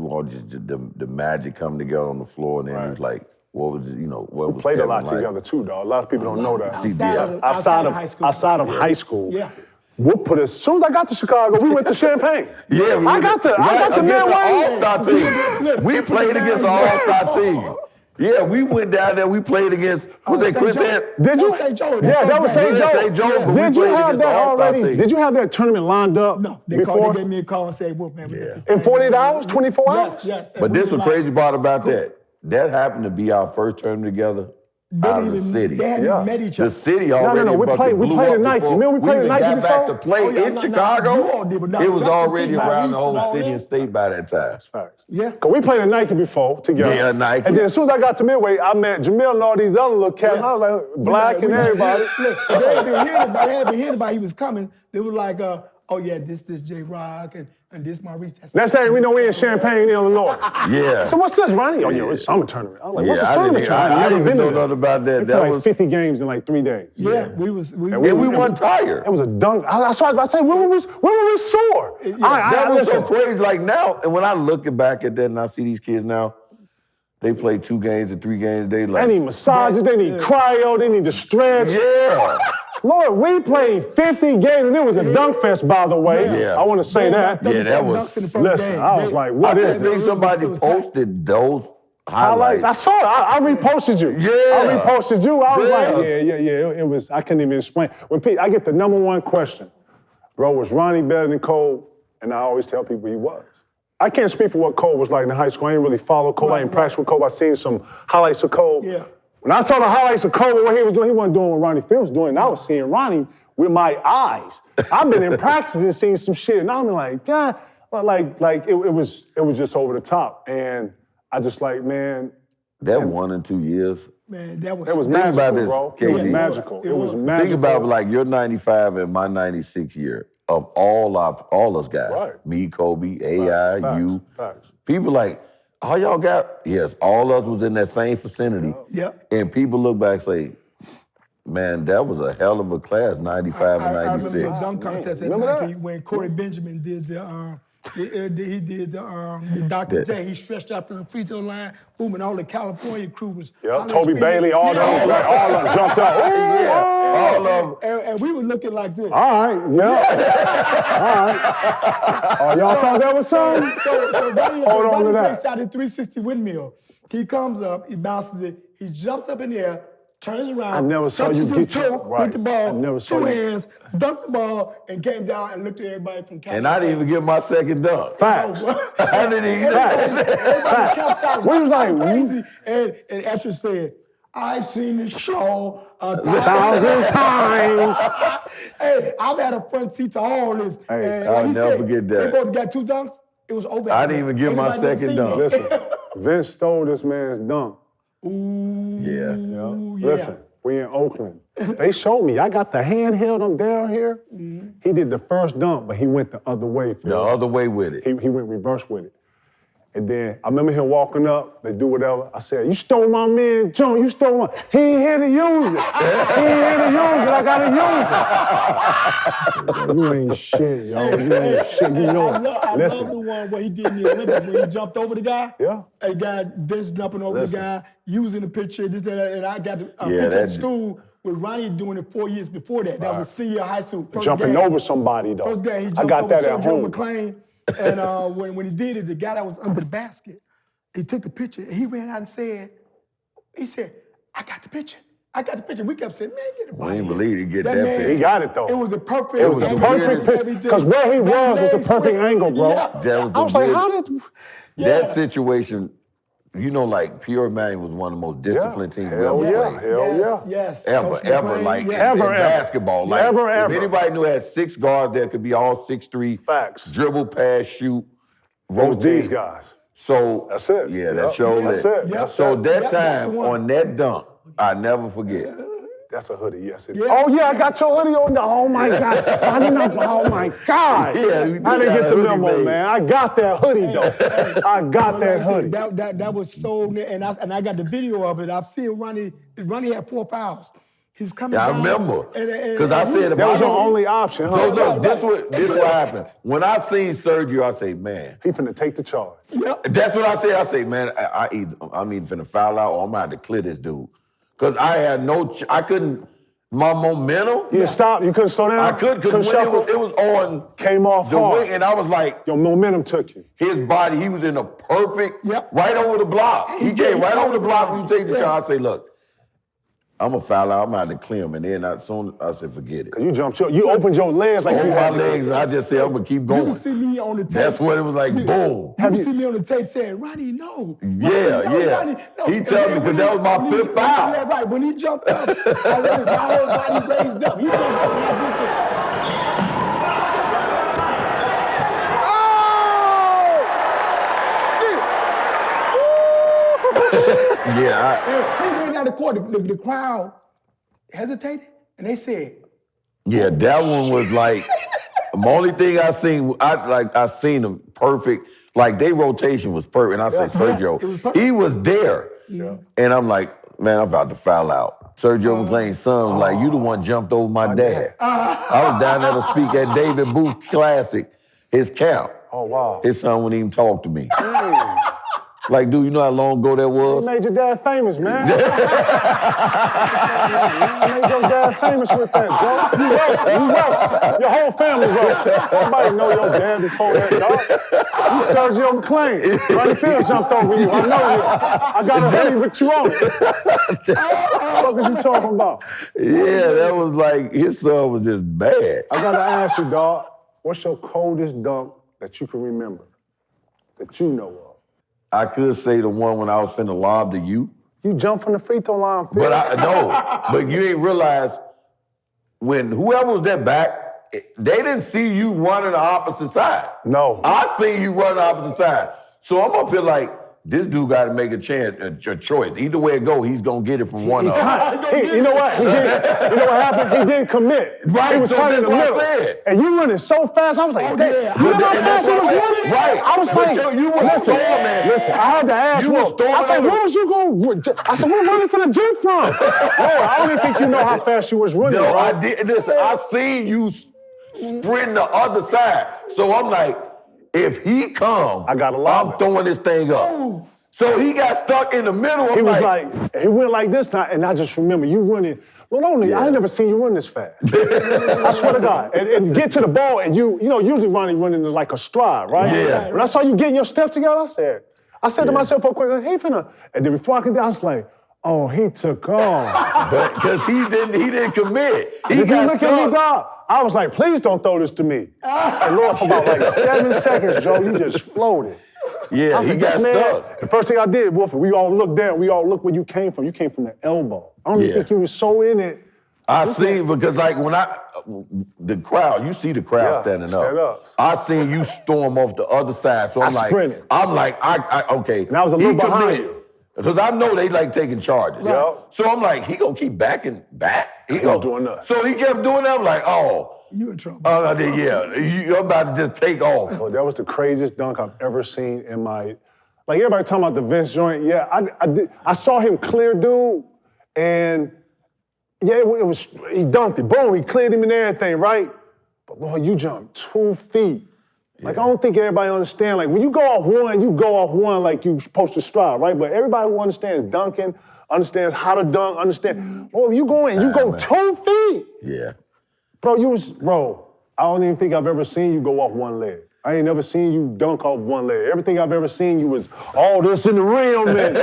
all just the magic come together on the floor and then it was like, what was it, what we was played Kevin a lot like? together too, dog. A lot of people don't know that. Outside of high school. Yeah. We'll put us, as soon as I got to Chicago, we went to Champaign. Yeah, I got the against an all-star team. We played against an all-star team. Yeah, we went down there, we played against, was that Chris Ant? Did you? St. Joe. Yeah, that was St. Joe. St. Joe, but Did we you played have against that an all-star already? team. Did you have that tournament lined up? No, they gave me a call and said, "Whoop, man, in 48 hours, 24 hours? Yes. But this was crazy part about that. That happened to be our first tournament together out of the city. They hadn't met each other. The city already No, we played at Nike. Remember we played at Nike before? Got back to play in Chicago. It was already around the whole city and state by that time. Facts. Yeah. Because we played at Nike before together. Yeah, Nike. And then as soon as I got to Midway, I met Jamil and all these other little cats. And I was like, Black and everybody. Look, they had been hearing about he was coming. They were like, this J-Rock and this Maurice. Next thing we know, we in Champaign, Illinois. Yeah. So what's this, Ronnie? It's summer tournament. I was like, what's a summer tournament? I didn't even know nothing about that. That was 50 games in like 3 days. Yeah, we won tired. It was a dunk. I started by saying, when were we sore? That was so crazy. Like now, and when I look back at that and I see these kids now, they play 2 games and 3 games. They need massages, they need cryo, they need to stretch. Yeah. Lord, we played 50 games, and it was a dunk fest, by the way. Yeah. I want to say that. Yeah, that was. Listen, I was like, what is this? I think somebody posted those highlights. I saw it. I reposted you. Yeah. I reposted you. I was like, yeah. It was, I couldn't even explain. When I get the number one question, bro, was Ronnie better than Cole? And I always tell people he was. I can't speak for what Cole was like in high school. I ain't really follow Cole. I ain't practice with Cole. I seen some highlights of Cole. Yeah. When I saw the highlights of Cole, what he was doing, he wasn't doing what Ronnie Fields was doing. I was seeing Ronnie with my eyes. I've been in practice and seen some shit, and I'm like, God, Like it was just over the top, and I just like, man. That 1 and 2 years. Man, that was Think magical, about this, bro. It was KG. magical. It was magical. Think about like your 95 and my 96 year of all us guys. Right. Me, Kobe, AI, Facts, you. facts. People like, all y'all got, yes, all us was in that same vicinity. Yep. And people look back and say, man, that was a hell of a class, 95 and I 96. remember the dunk contest at Remember Nike when Corey Benjamin did the Dr. J. He stretched out from the free throw line, boom, and all the California crew was. Toby Bailey, all them jumped up. All of them. And we were looking like this. All right, all right. Oh, y'all thought that was something? So Ronnie on to that. breaks out in 360 windmill. He comes up, he bounces it, he jumps up in the air, turns around, I never saw touches you his get your- toe right. with the ball, I never saw two you- hands, dunked the ball, and came down and looked at everybody from Cali. And I didn't even get my second dunk. Facts. I didn't even. Everybody kept out. We was like, crazy. And Esther said, I've seen this show 1,000 times. Hey, I've had a front seat to all this. Hey, and I'll like he never said, forget that. They both got 2 dunks. It was over. I didn't even get my Anybody never second seen dunk. it? Listen, Vince stole this man's dunk. Yeah. Listen, we in Oakland. They showed me. I got the handheld. I'm down here. He did the first dunk, but he went the other way. Phil. The other way with it. He went reverse with it. And then I remember him walking up, they do whatever. I said, you stole my man, John, you stole my, he ain't here to use it. He ain't here to use it, I gotta use it. You ain't shit, yo, you ain't shit, you know it. I love the one where he did in the Olympics, when he jumped over the guy. Yeah. A guy, Vince jumping over the guy, using the picture, this, that, and I got a picture at school with Ronnie doing it 4 years before that. That was a senior high school. First Jumping game. over somebody, though. First game, he I jumped got over that at Sergio home. McClain. And when he did it, the guy that was under the basket, he took the picture and he ran out and said, I got the picture. I got the picture. We kept saying, man, get it. We didn't believe he'd get that man, picture. He got it, though. It was the perfect It was the perfect picture, because where he was the perfect angle, bro. Yeah. That was the I was like, weird- how did... That situation, you know, like Pure Man was one of the most disciplined teams we ever played. Yes. Ever, Coach ever, McClain, like yes. in basketball. Like, Ever. If anybody knew had 6 guards that could be all 6'3", Facts. dribble, pass, shoot, It was rotate. these guys. So That's it. Yeah, that Yep. showed That's that. it. Yep. So that Yep, that's time the one. on that dunk, I never forget. That's a hoodie, yes it is. Oh yeah, I got your hoodie on. Oh my God. I didn't know, oh my God. Yeah, you I didn't got get a the hoodie memo, made. man. I got that hoodie though. I got that hoodie. That was so, and I got the video of it. I've seen Ronnie had 4 fouls. He's coming Yeah, I down. remember. Because I said, if That was I your don't- only option, huh? So look, this what happened. When I seen Sergio, I say, man. He finna take the charge. That's what I said. I say, man, I'm either finna foul out or I'm gonna have to clear this dude. Because I had I couldn't, my momentum. You stop, you couldn't slow down? I couldn't, because when it was on came off the hard. wing, and I was like, your momentum took you. His body, he was in a perfect, right over the block. He came right over the block when you take the charge. I say, look, I'm gonna foul out. I'm gonna have to clear him, and then I said, forget it. Cause you jumped you opened your legs like Opened you my had to. legs. I just said, I'm gonna keep going. You can see me on the tape. That's what it was like. Boom. You see me on the tape saying, Ronnie, no. Yeah. Ronnie, no. He told me because that was my 5th foul. Yeah, right. When he jumped up, my whole body raised up. He jumped up and I did this. Yeah. He ran down the court. The crowd hesitated, and they said, Yeah, that one was like the only thing I seen. I seen them perfect. Like their rotation was perfect. And I say, Sergio, he was there. Yeah. And I'm like, man, I'm about to foul out. Sergio McClain's son was like, you the one jumped over my dad. I was down there to speak at David Booth Classic, his camp. Oh wow. His son wouldn't even talk to me. Like, dude, you know how long ago that You was? made your dad famous, man. You made your dad famous with that, Joe. You wrote. Your whole family wrote. Everybody know your dad before that, dog. You Sergio McClain. Ronnie Fields jumped over you. I know you. I got a hoodie with you on it. What are you talking about? Yeah, that was like, his son was just bad. I gotta ask you, dog, what's your coldest dunk that you can remember, that you know of? I could say the one when I was finna lob to you. You jumped from the free throw line, Phil. But but you ain't realize when whoever was that back, they didn't see you running the opposite side. No. I seen you run the opposite side. So I'm up here like, this dude got to make a choice. Either way it go, he's going to get it from one of them. You know what? You know what happened? He didn't commit. Right, he was so kind of that's in the what middle. I said. And you running so fast, I was like, you know how fast he was running? Right. I was like, you was storming. Listen, I had to ask You was storming. I said, where was you going? I said, where running from the gym from? Lord, I don't even think you know how fast you was running. No, bro. I did. Listen, I seen you sprinting the other side. So I'm like, if he come, I'm throwing this thing up. So he got stuck in the middle. He was like, he went like this now, and I just remember you running. Not only, I ain't never seen you run this fast. I swear to God. And get to the ball, and you know, usually Ronnie running like a stride, right? Yeah. When I saw you getting your steps together, I said to myself for a quick, he finna. And then before I could do, I was like, oh, he took off. Because he didn't commit. Did you look at me, dog? I was like, please don't throw this to me. And Lord, for about like 7 seconds, Joe, you just floated. Yeah, he got stuck. The first thing I did, Wolfie, we all looked down. We all looked where you came from. You came from the elbow. I don't even think you were so in it. I see, because like when the crowd, you see the crowd standing up. I seen you storm off the other side. So I'm like, sprinted. Okay. And I was a little behind you. Because I know they like taking charges. Right. So I'm like, he gonna keep backing back. He was doing that. So he kept doing that. I'm like, oh. You in trouble. You're about to just take off. Oh, that was the craziest dunk I've ever seen in my, like everybody talking about the Vince joint. Yeah, I saw him clear dude, and yeah, he dunked it. Boom, he cleared him and everything, right? But Lord, you jumped 2 feet. Like, I don't think everybody understand. Like, when you go off one like you supposed to stride, right? But everybody who understands dunking, understands how to dunk, oh, you go 2 feet. Yeah. Bro, I don't even think I've ever seen you go off one leg. I ain't never seen you dunk off one leg. Everything I've ever seen you was all this in the rim, man.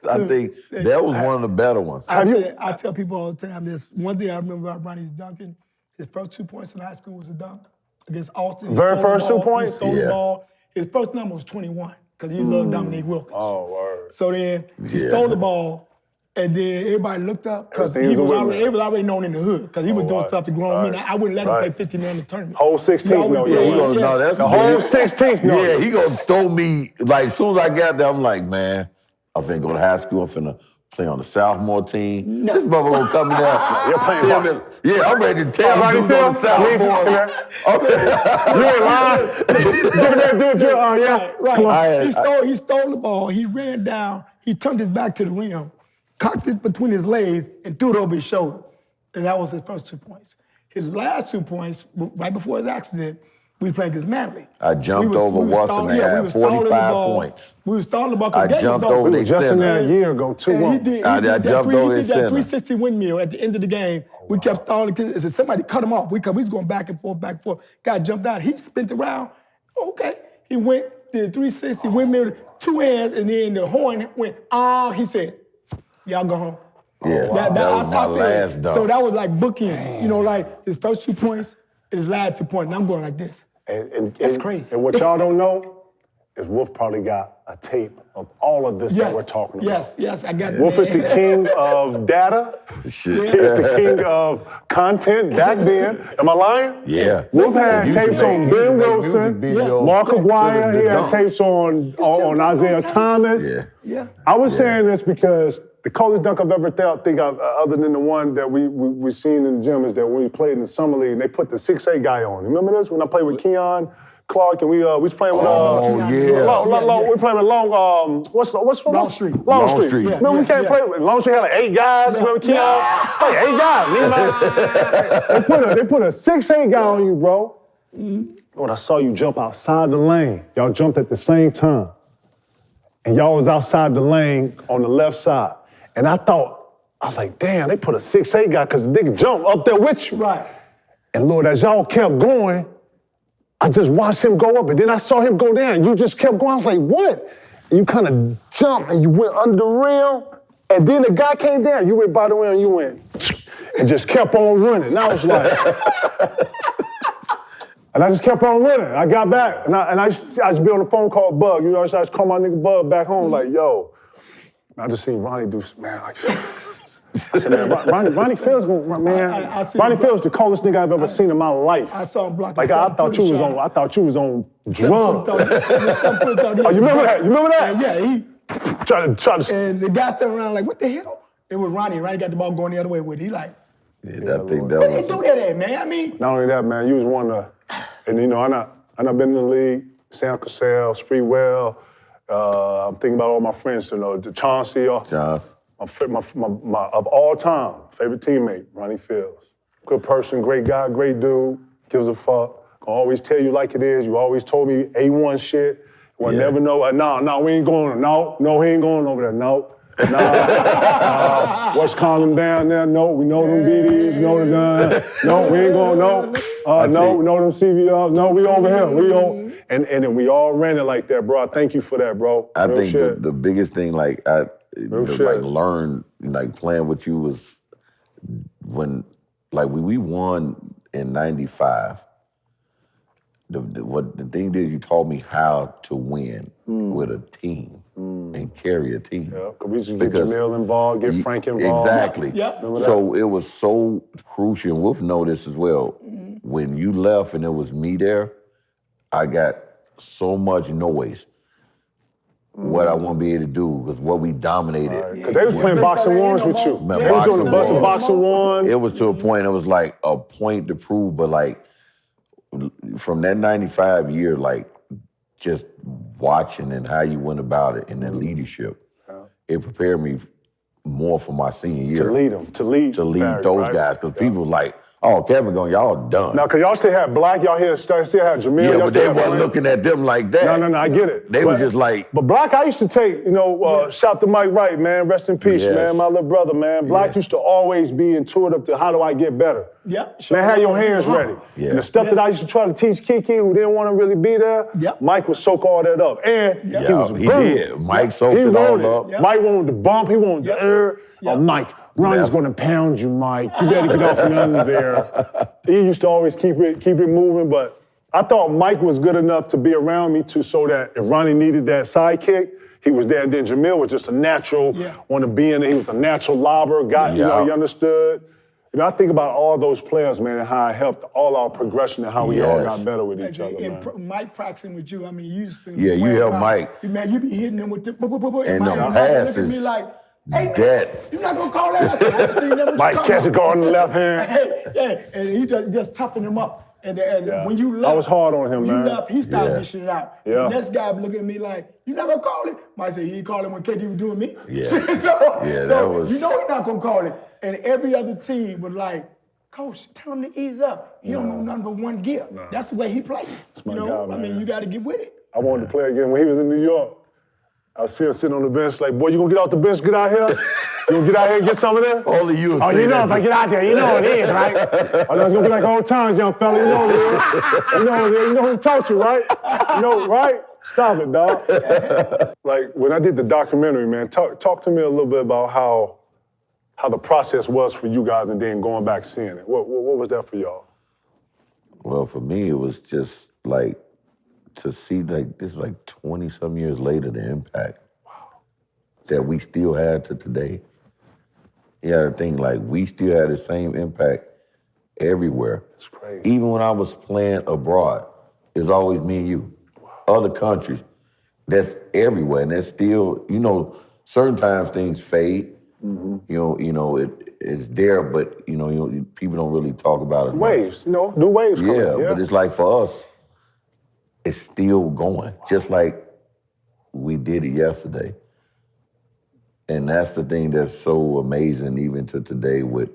I think that was one of the better ones. I tell people all the time, this one thing I remember about Ronnie's dunking, his first 2 points in high school was a dunk against Austin. He Very stole first the 2 ball, points? He stole the ball. His first number was 21, because he loved Dominique Wilkins. Oh, word. So then he stole the ball, and then everybody looked up, because he was already known in the hood, because he was doing stuff to grown men. I wouldn't let him play 15 in the tournament. Whole 16th, No, that's the whole 16th. Yeah, he gonna throw me, like, as soon as I got there, I'm like, man, I'm finna go to high school, I'm finna play on the sophomore team. This mother gonna come in there. You're playing Yeah, I'm ready to tell you on the sophomore. You ain't lying. Right. He stole the ball, he ran down, he turned his back to the rim, cocked it between his legs, and threw it over his shoulder. And that was his first 2 points. His last 2 points, right before his accident, we played against Manly. I jumped over Watson and had 45 points. We were stalling the ball. I jumped over their just in there a center. year ago, 2-1. I jumped over their He did that center. 360 windmill at the end of the game. We kept stalling. Somebody cut him off. We was going back and forth. Guy jumped out. He spent around. Okay. He went, did 360 windmill, 2 hands, and then the horn went, he said, y'all go home. Yeah, that was my last dunk. So that was like bookends. You know, like his first 2 points and his last 2 points. And I'm going like this. That's crazy. And what y'all don't know is Wolf probably got a tape of all of this that we're talking about. Yes, I got it. Wolf is the king of data. Shit. He is the king of content back then. Am I lying? Yeah. Wolf had tapes on Ben Wilson, Mark Aguirre. He had dunk. tapes on Isaiah Thomas. Yeah. I was saying this because the coldest dunk I've ever think of, other than the one that we seen in the gym, is that when we played in the summer league, they put the 6'8" guy on. Remember this? When I played with Keon Clark and we was playing with we playing with Long Street. Long Street. Yeah, Remember we can't play with Long Street had like 8 guys. Remember Keon? Hey, 8 guys. They put a 6'8" guy on you, bro. Lord, I saw you jump outside the lane. Y'all jumped at the same time. And y'all was outside the lane on the left side. And I was like, damn, they put a 6'8" guy because the nigga jump up there with you. Right. And Lord, as y'all kept going, I just watched him go up, and then I saw him go down. You just kept going. I was like, what? And you kind of jumped, and you went under the rim, and then the guy came down. You went by the rim, and you went, and just kept on running. And I was like, and I just kept on running. I got back, and I used to be on the phone call Bug. You know, I used to call my nigga Bug back home, like, yo. I just seen Ronnie do, man, like, I said, man, Ronnie Fields, man. Ronnie Fields, the coldest nigga I've ever seen in my life. I saw him block. Like I thought you was on drugs. Oh, you remember that? You remember that? Yeah, he tried to. And the guy standing around like, what the hell? It was Ronnie. Ronnie got the ball going the other way with it. He like, Yeah, I think that where was. they do that at, man? I mean, Not only that, man, you was one of, and you know, I done been in the league. Sam Cassell, Spreewell. I'm thinking about all my friends, you know, Chauncey. My of all time, favorite teammate, Ronnie Fields. Good person, great guy, great dude, gives a fuck. Gonna always tell you like it is. You always told me A1 shit. We'll never know. No, we ain't going. No, he ain't going over there. No. What's calling down there? No, we know them BDs, know the gun. No, we ain't going. No, we know them CVRs. No, we over here. We on. And then we all ran it like that, bro. I thank you for that, bro. I think the biggest thing, like learned, like playing with you was when we won in '95. The thing is, you taught me how to win with a team and carry a team. Yeah, because we used to get Jamil involved, get Frank involved. Exactly. So it was so crucial, and Wolf know this as well. When you left and it was me there, I got so much noise. What I want to be able to do, because what we dominated. Because they was playing boxing ones with you. Man, they was doing a bunch of boxing ones. It was to a point, it was like a point to prove, but like, from that 95 year, like just watching and how you went about it and then leadership, it prepared me more for my senior year. To lead them, to lead those guys, because people like, oh, Kevin going, y'all done. Now, because y'all still had Black, y'all still had Jamil. Yeah, but they weren't looking at them like that. No, I get it. They was just like. But Black, I used to take, shout to Mike Wright, man, rest in peace, man, my little brother, man. Black used to always be intuitive to how do I get better. Yep. Man, have your hands ready. Yeah. And the stuff that I used to try to teach Kiki, who didn't want to really be there, Mike would soak all that up. And he was he did. Mike soaked it all up. Mike wanted the bump, he wanted the air. Mike, Ronnie's going to pound you, Mike. You better get off and under there. He used to always keep it moving, but I thought Mike was good enough to be around me so that if Ronnie needed that sidekick, he was there. And then Jamil was just a natural, want to be in it. He was a natural lobber, guy, he understood. I think about all those players, man, and how it helped all our progression and how we all got better with each other, man. Mike practicing with you, I mean, you used to. Yeah, you helped Mike. Man, you be hitting him with the. And the passes. Look at me like, hey, dead. You're not gonna call that? I said, I haven't seen that. Mike catch it on the left hand. And he just toughened him up. And when you left, I was hard on him, man. You left, he started dishing it out. Yeah. The next guy looking at me like, you not gonna call it? Mike said, he ain't calling when KD was doing me. Yeah. so you know he's not gonna call it. And every other team was like, Coach, tell him to ease up. He don't know nothing but one gear. That's the way he played. My guy, I mean, you got to get with it. I wanted to play again when he was in New York. I see him sitting on the bench like, boy, you gonna get off the bench, get out here? You gonna get out here and get some of that? Only you. Oh, you know, if I get out there, you know it is, right? I know it's gonna be like old times, young fella. You know it is. You know who taught you, right? You know, right? Stop it, dog. Like, when I did the documentary, man, talk to me a little bit about how the process was for you guys and then going back seeing it. What was that for y'all? Well, for me, it was just like, to see like this like 20-some years later, the impact that we still had to today. You gotta think like we still had the same impact everywhere. It's crazy. Even when I was playing abroad, it was always me and you. Other countries, that's everywhere, and that's still, certain times things fade. It's there, but people don't really talk about it. Waves, new waves coming. Yeah, but it's like for us, it's still going, just like we did it yesterday. And that's the thing that's so amazing even to today with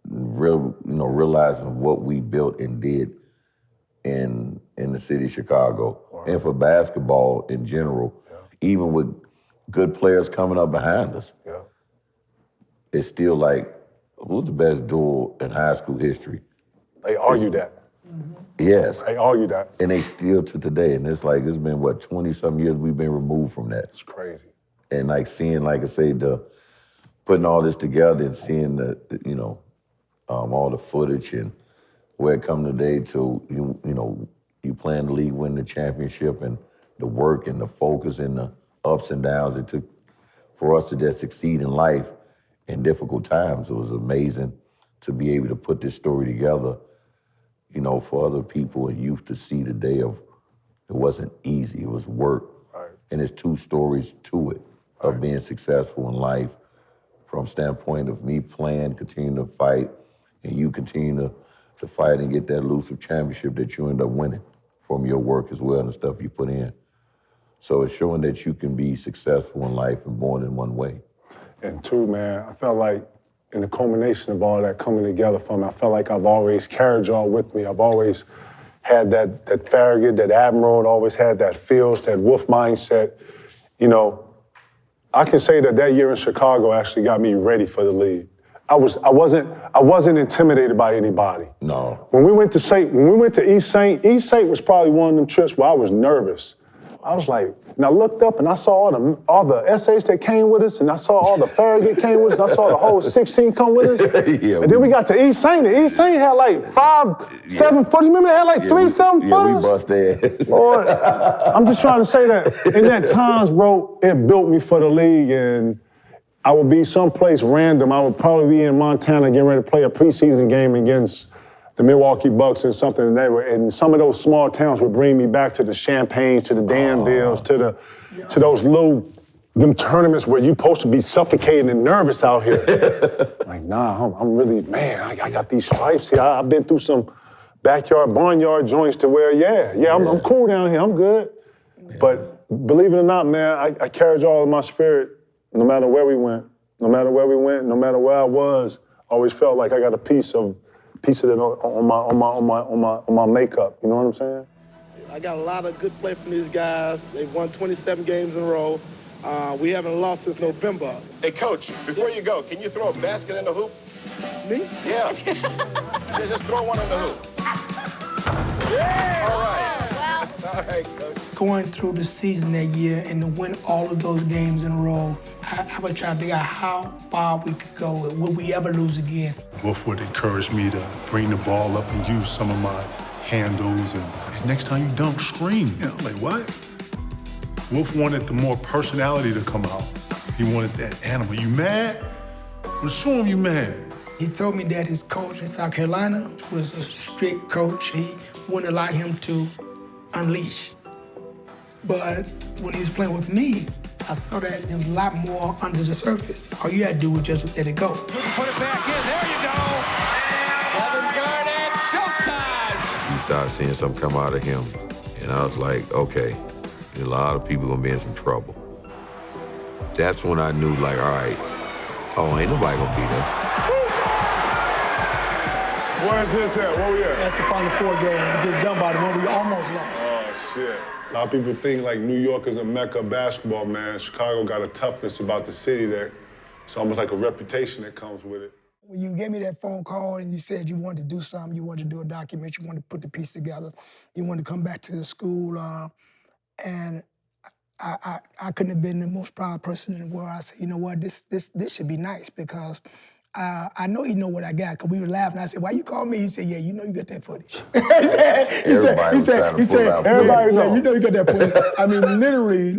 realizing what we built and did in the city of Chicago. Wow. And for basketball in general, even with good players coming up behind us. Yeah. It's still like, who's the best duel in high school history? They argue that. Yes. They argue that. And they still to today. And it's like, it's been, 20-some years we've been removed from that. It's crazy. And like seeing, like I say, putting all this together and seeing all the footage and where it come today to, you playing the league, win the championship, and the work and the focus and the ups and downs it took for us to just succeed in life. in difficult times. It was amazing to be able to put this story together, you know, for other people and youth to see the day of, it wasn't easy, it was work. Right. And there's two stories to it of being successful in life from standpoint of me playing, continuing to fight, and you continue to fight and get that elusive championship that you end up winning from your work as well and the stuff you put in. So it's showing that you can be successful in life and born in one way. And two, man, I felt like in the culmination of all that coming together for me, I felt like I've always carried y'all with me. I've always had that Farragut, that Admiral, and always had that Fields, that Wolf mindset. You know, I can say that year in Chicago actually got me ready for the league. I wasn't intimidated by anybody. No. When we went to East St was probably one of them trips where I was nervous. I was like, and I looked up and I saw all the SAs that came with us, and I saw all the Farragut came with us, and I saw the whole 16 come with us. Yeah, and then we got to East St. And East St had like 5'7" footers. Remember they had like 3 7 footers? Yeah, we bust their ass. Lord, I'm just trying to say that in that times, bro, it built me for the league, and I would be someplace random. I would probably be in Montana getting ready to play a preseason game against the Milwaukee Bucks and something, and some of those small towns would bring me back to the Champagnes, to the Danvilles, to those little tournaments where you're supposed to be suffocating and nervous out here. Like, nah, I'm really, man, I got these stripes here. I've been through some backyard, barnyard joints to where, I'm cool down here, I'm good. Yeah. But believe it or not, man, I carried y'all in my spirit no matter where we went. No matter where we went, no matter where I was, I always felt like I got a piece of it on my makeup. You know what I'm saying? I got a lot of good play from these guys. They've won 27 games in a row. We haven't lost since November. Hey, Coach, before you go, can you throw a basket in the hoop? Me? Yeah. Just throw one in the hoop. Yeah. All right. Well. All right, Coach. Going through the season that year and to win all of those games in a row, I would try to figure out how far we could go. Would we ever lose again? Wolf would encourage me to bring the ball up and use some of my handles, and next time you dunk, scream. You know, like, what? Wolf wanted the more personality to come out. He wanted that animal. You mad? Well, show him you mad. He told me that his coach in South Carolina was a strict coach. He wouldn't allow him to unleash. But when he was playing with me, I saw that there was a lot more under the surface. All you had to do was just let it go. Put it back in. There you go. Kevin Garnett, showtime. You start seeing something come out of him, and I was like, okay, a lot of people gonna be in some trouble. That's when I knew, like, all right, ain't nobody gonna beat us. Where's this at? Where we at? That's the Final Four game. It gets done by the one we almost lost. Oh, shit. A lot of people think like New York is a mecca of basketball, man. Chicago got a toughness about the city that it's almost like a reputation that comes with it. When you gave me that phone call and you said you wanted to do something, you wanted to do a documentary, you wanted to put the piece together, you wanted to come back to the school, and I couldn't have been the most proud person in the world. I said, you know what, this should be nice because I know you know what I got, because we were laughing. I said, why you call me? He said, yeah, you know you got that footage. He said, you know you got that footage. I mean,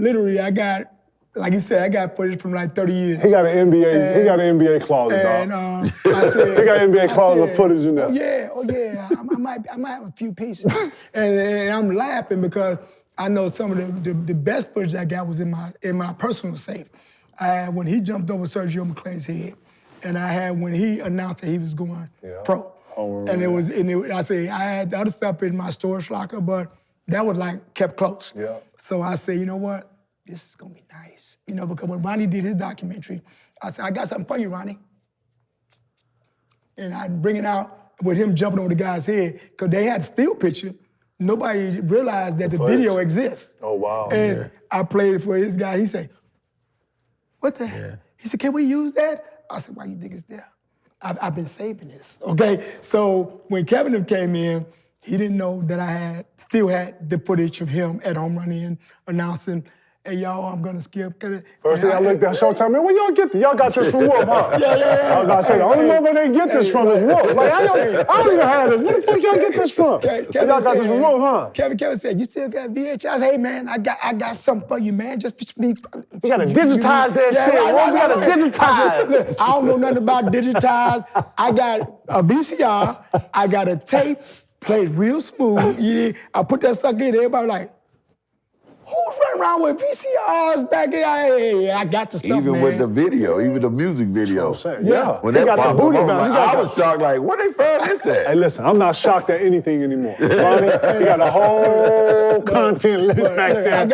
literally, I got, like you said, I got footage from like 30 years. He got an NBA clause, and, dog. I said, he got an NBA clause of footage in there. Oh yeah, I might have a few pieces. and I'm laughing because I know some of the best footage I got was in my personal safe. I had when he jumped over Sergio McClain's head. And I had when he announced that he was going pro. I say I had the other stuff in my storage locker, but that was like kept close. Yeah. So I said, you know what? This is gonna be nice. You know, because when Ronnie did his documentary, I said, I got something for you, Ronnie. And I'd bring it out with him jumping over the guy's head, because they had a still picture. Nobody realized that the video exists. Oh, wow. And I played it for this guy. He said, what the hell? He said, can we use that? I said, why you think it's there? I've been saving this, okay? So when Kevin came in, he didn't know that I still had the footage of him at home running and announcing, hey, y'all, I'm gonna skip. First thing I looked at Showtime, man, where y'all get this? Y'all got this from Wolf, huh? Yeah. I was about to say, the only mother they get this from is Wolf. Like, I don't even have this. Where the fuck y'all get this from? Y'all got this from Wolf, huh? Kevin said, you still got VHS? Hey, man, I got something for you, man. Just please. You gotta digitize that shit. Right, We gotta digitize. Listen, I don't know nothing about digitize. I got a VCR. I got a tape. Plays real smooth. I put that sucker in. Everybody like, who's running around with VCRs back here? Hey, I got the stuff, even man. with the video, even the music video. Yeah. When He that got the popped booty up, bounce. I was shocked, like, where they found this at? Hey, listen, I'm not shocked at anything anymore. Ronnie, he got a whole content list back there.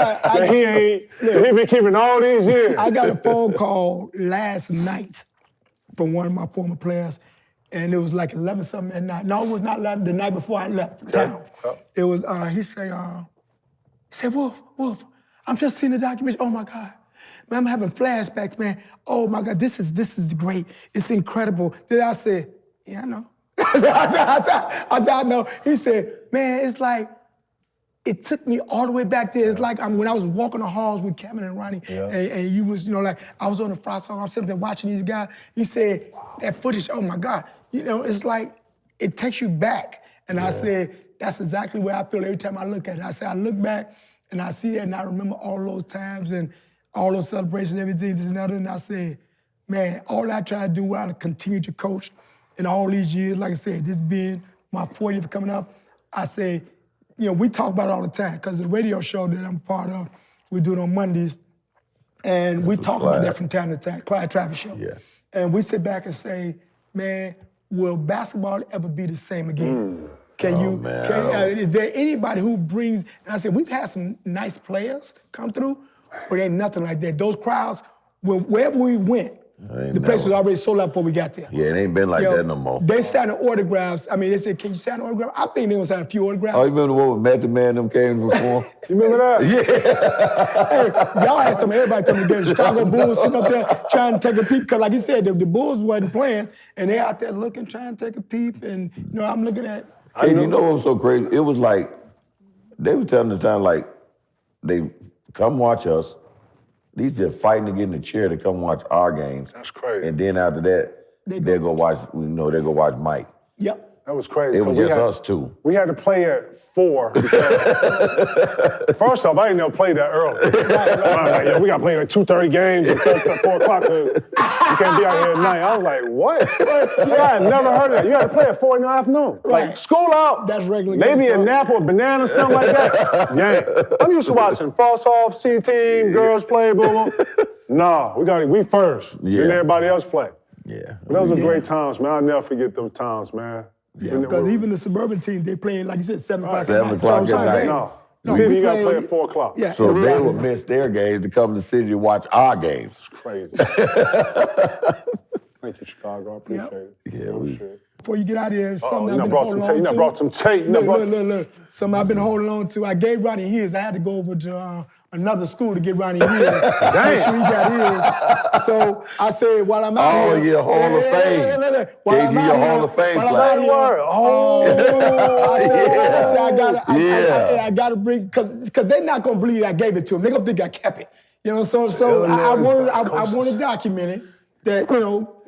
He been keeping all these years. I got a phone call last night from one of my former players, and it was like 11 something at night. No, it was not 11, the night before I left town. It was, he said, Wolf, I'm just seeing the documentary. Oh my God. Man, I'm having flashbacks, man. Oh my God, this is great. It's incredible. Then I said, yeah, I know. I said, I know. He said, man, it's like, it took me all the way back there. It's like when I was walking the halls with Kevin and Ronnie, and you was, like, I was on the front hall, I'm sitting there watching these guys. He said, that footage, oh my God. It's like, it takes you back. And I said, that's exactly where I feel every time I look at it. I said, I look back and I see it and I remember all those times and all those celebrations, everything, this and that. And I said, man, all I try to do while I continue to coach in all these years, like I said, this being my 40th coming up, I say, we talk about it all the time because the radio show that I'm part of, we do it on Mondays, and we talk about that from time to time, Clyde Travis Show. Yeah. And we sit back and say, man, will basketball ever be the same again? Is there anybody who brings, and I said, we've had some nice players come through, but ain't nothing like that. Those crowds, wherever we went, the place was already sold out before we got there. Yeah, it ain't been like that no more. They signed autographs. I mean, they said, can you sign an autograph? I think they gonna sign a few autographs. Oh, you remember the one with Method Man them came to perform? You remember that? Yeah. Hey, y'all had everybody come together. Chicago Bulls sitting up there trying to take a peep, because like you said, the Bulls wasn't playing, and they out there looking, trying to take a peep, and I'm looking at. Hey, you know what was so crazy? It was like, they were telling the time, like, they come watch us. These just fighting to get in the chair to come watch our games. That's crazy. And then after that, they'll go watch Mike. Yep. That was crazy. It was just us two. We had to play at 4. Because first off, I didn't never play that early. We got to play like 2:30 games at 4 o'clock. You can't be out here at night. I was like, what? I had never heard of that. You got to play at 4 in the afternoon. Right. Like, school out. That's regular. Maybe a nap or a banana or something like that. Yeah. I'm used to watching Frost Off, C-Team, girls play, boom. Nah, we first. Yeah. Then everybody else play. Yeah. But those were great times, man. I'll never forget those times, man. Yeah, because even the suburban team, they playing, like you said, 7 o'clock 7 o'clock at night. No, City, you got to play at 4 o'clock. Yeah. So they would miss their games to come to the city to watch our games. It's crazy. Thank you, Chicago. I appreciate it. Yeah, Before you get out of here, something I've you been holding on to. You brought some tape. Look. Something I've been holding on to. I gave Ronnie his. I had to go over to another school to get Ronnie his. Make sure he got his. So I said, while I'm out here. Oh, yeah, Hall of Fame. While Gave you your Hall of Fame flag. I gotta bring, because they're not gonna believe I gave it to them. They're gonna think I kept it. So I want to document it that,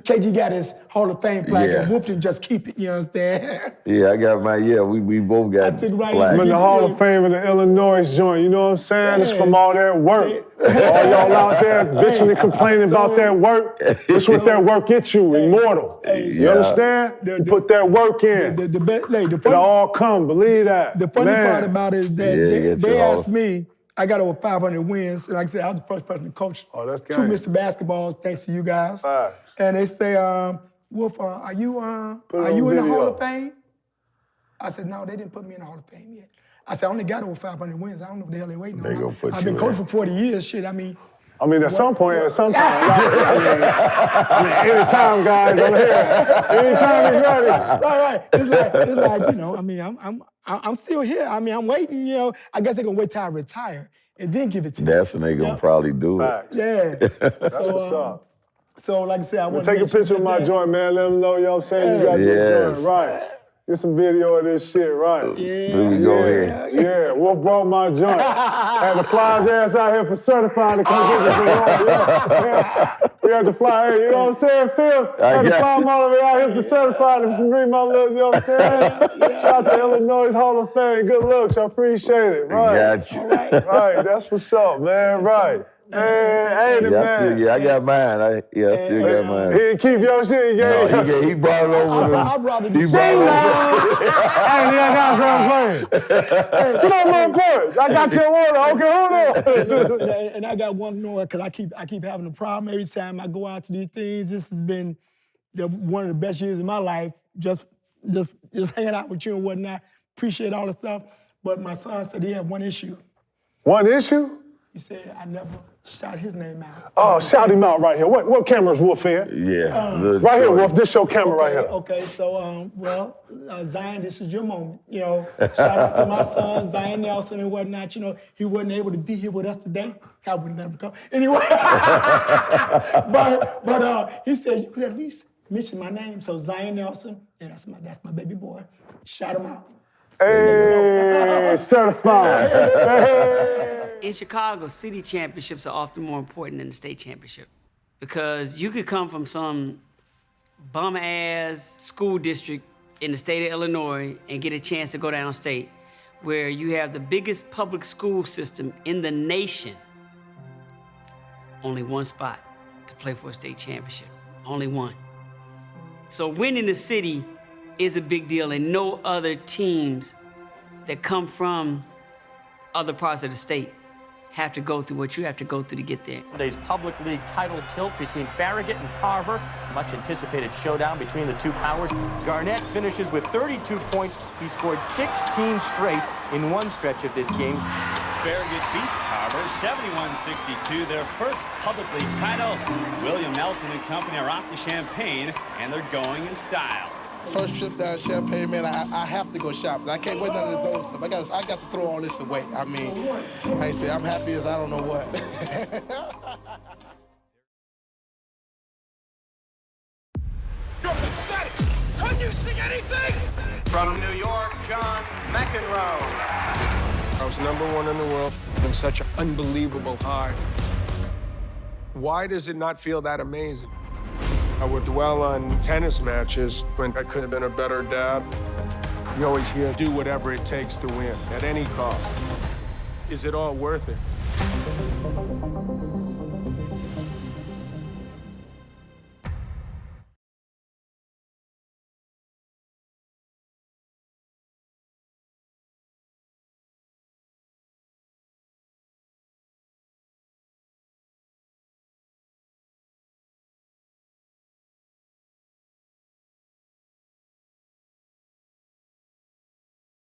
KG got his Hall of Fame flag and Wolf didn't just keep it, you understand? Yeah, I got mine. Yeah, we both got flags. I'm in the Hall of Fame of the Illinois joint, you know what I'm saying? It's from all that work. All y'all out there bitching and complaining about that work. It's what that work gets you, immortal. You understand? You put that work in. It'll all come, believe that. The funny part about it is that they asked me, I got over 500 wins, and like I said, I was the first person to coach 2 Mr. Basketballs, thanks to you guys. And they say, Wolf, are you in the Hall of Fame? I said, no, they didn't put me in the Hall of Fame yet. I said, I only got over 500 wins. I don't know what the hell they're waiting on. I've been coaching for 40 years, shit. At some point, anytime, guys, I'm here. Anytime he's ready. Right. It's like, I'm still here. I'm waiting, I guess they're going to wait till I retire and then give it to me. That's when they're going to probably do it. Yeah. That's what's up. So, like I said, I want to take a picture of my joint, man. Let them know, you know what I'm saying? You got your joint, right. Get some video of this shit, right? Yeah. There we go here. Yeah, Wolf brought my joint. Had to fly his ass out here for certifying to come get this one. We had to fly here, you know what I'm saying, Phil? Had to fly him all the way out here for certifying to bring my little, you know what I'm saying? Shout out to Illinois Hall of Fame. Good looks, I appreciate it. Right. Got you. Right, that's what's up, man. Right. Hey, the man. I got mine. I still got mine. He didn't keep your shit. He brought it over. I'd rather be He brought it over. Hey, I got something playing. Hey, come on, little boy. I got your order. Okay, hold on. And I got one more, because I keep having a problem every time I go out to these things. This has been one of the best years of my life, just hanging out with you and whatnot. Appreciate all the stuff. But my son said he had one issue. One issue? He said, I never shout his name out. Oh, shout him out right here. What camera's Wolf in? Yeah. Right here, Wolf. This your camera right here. Okay, so, Zion, this is your moment. You know, shout out to my son, Zion Nelson and whatnot. You know, he wasn't able to be here with us today. I would never come. Anyway, but he said, you could at least mention my name. So Zion Nelson, and that's my baby boy. Shout him out. Hey, certified. In Chicago, city championships are often more important than the state championship, because you could come from some bum-ass school district in the state of Illinois and get a chance to go downstate, where you have the biggest public school system in the nation. Only one spot to play for a state championship. Only one. So winning the city is a big deal, and no other teams that come from other parts of the state have to go through what you have to go through to get there. Today's public league title tilt between Farragut and Carver. Much anticipated showdown between the two powers. Garnett finishes with 32 points. He scored 16 straight in one stretch of this game. Farragut beats Carver 71-62, their first public league title. William Nelson and company are off to Champaign, and they're going in style. First trip down Champaign, man, I have to go shopping. I can't wait none of those stuff. I got to throw all this away. I mean, I say I'm happy as I don't know what. You're pathetic. Can you sing anything? From New York, John McEnroe. I was #1 in the world and such an unbelievable high. Why does it not feel that amazing? I would dwell on tennis matches when I could have been a better dad. You always hear, do whatever it takes to win, at any cost. Is it all worth it?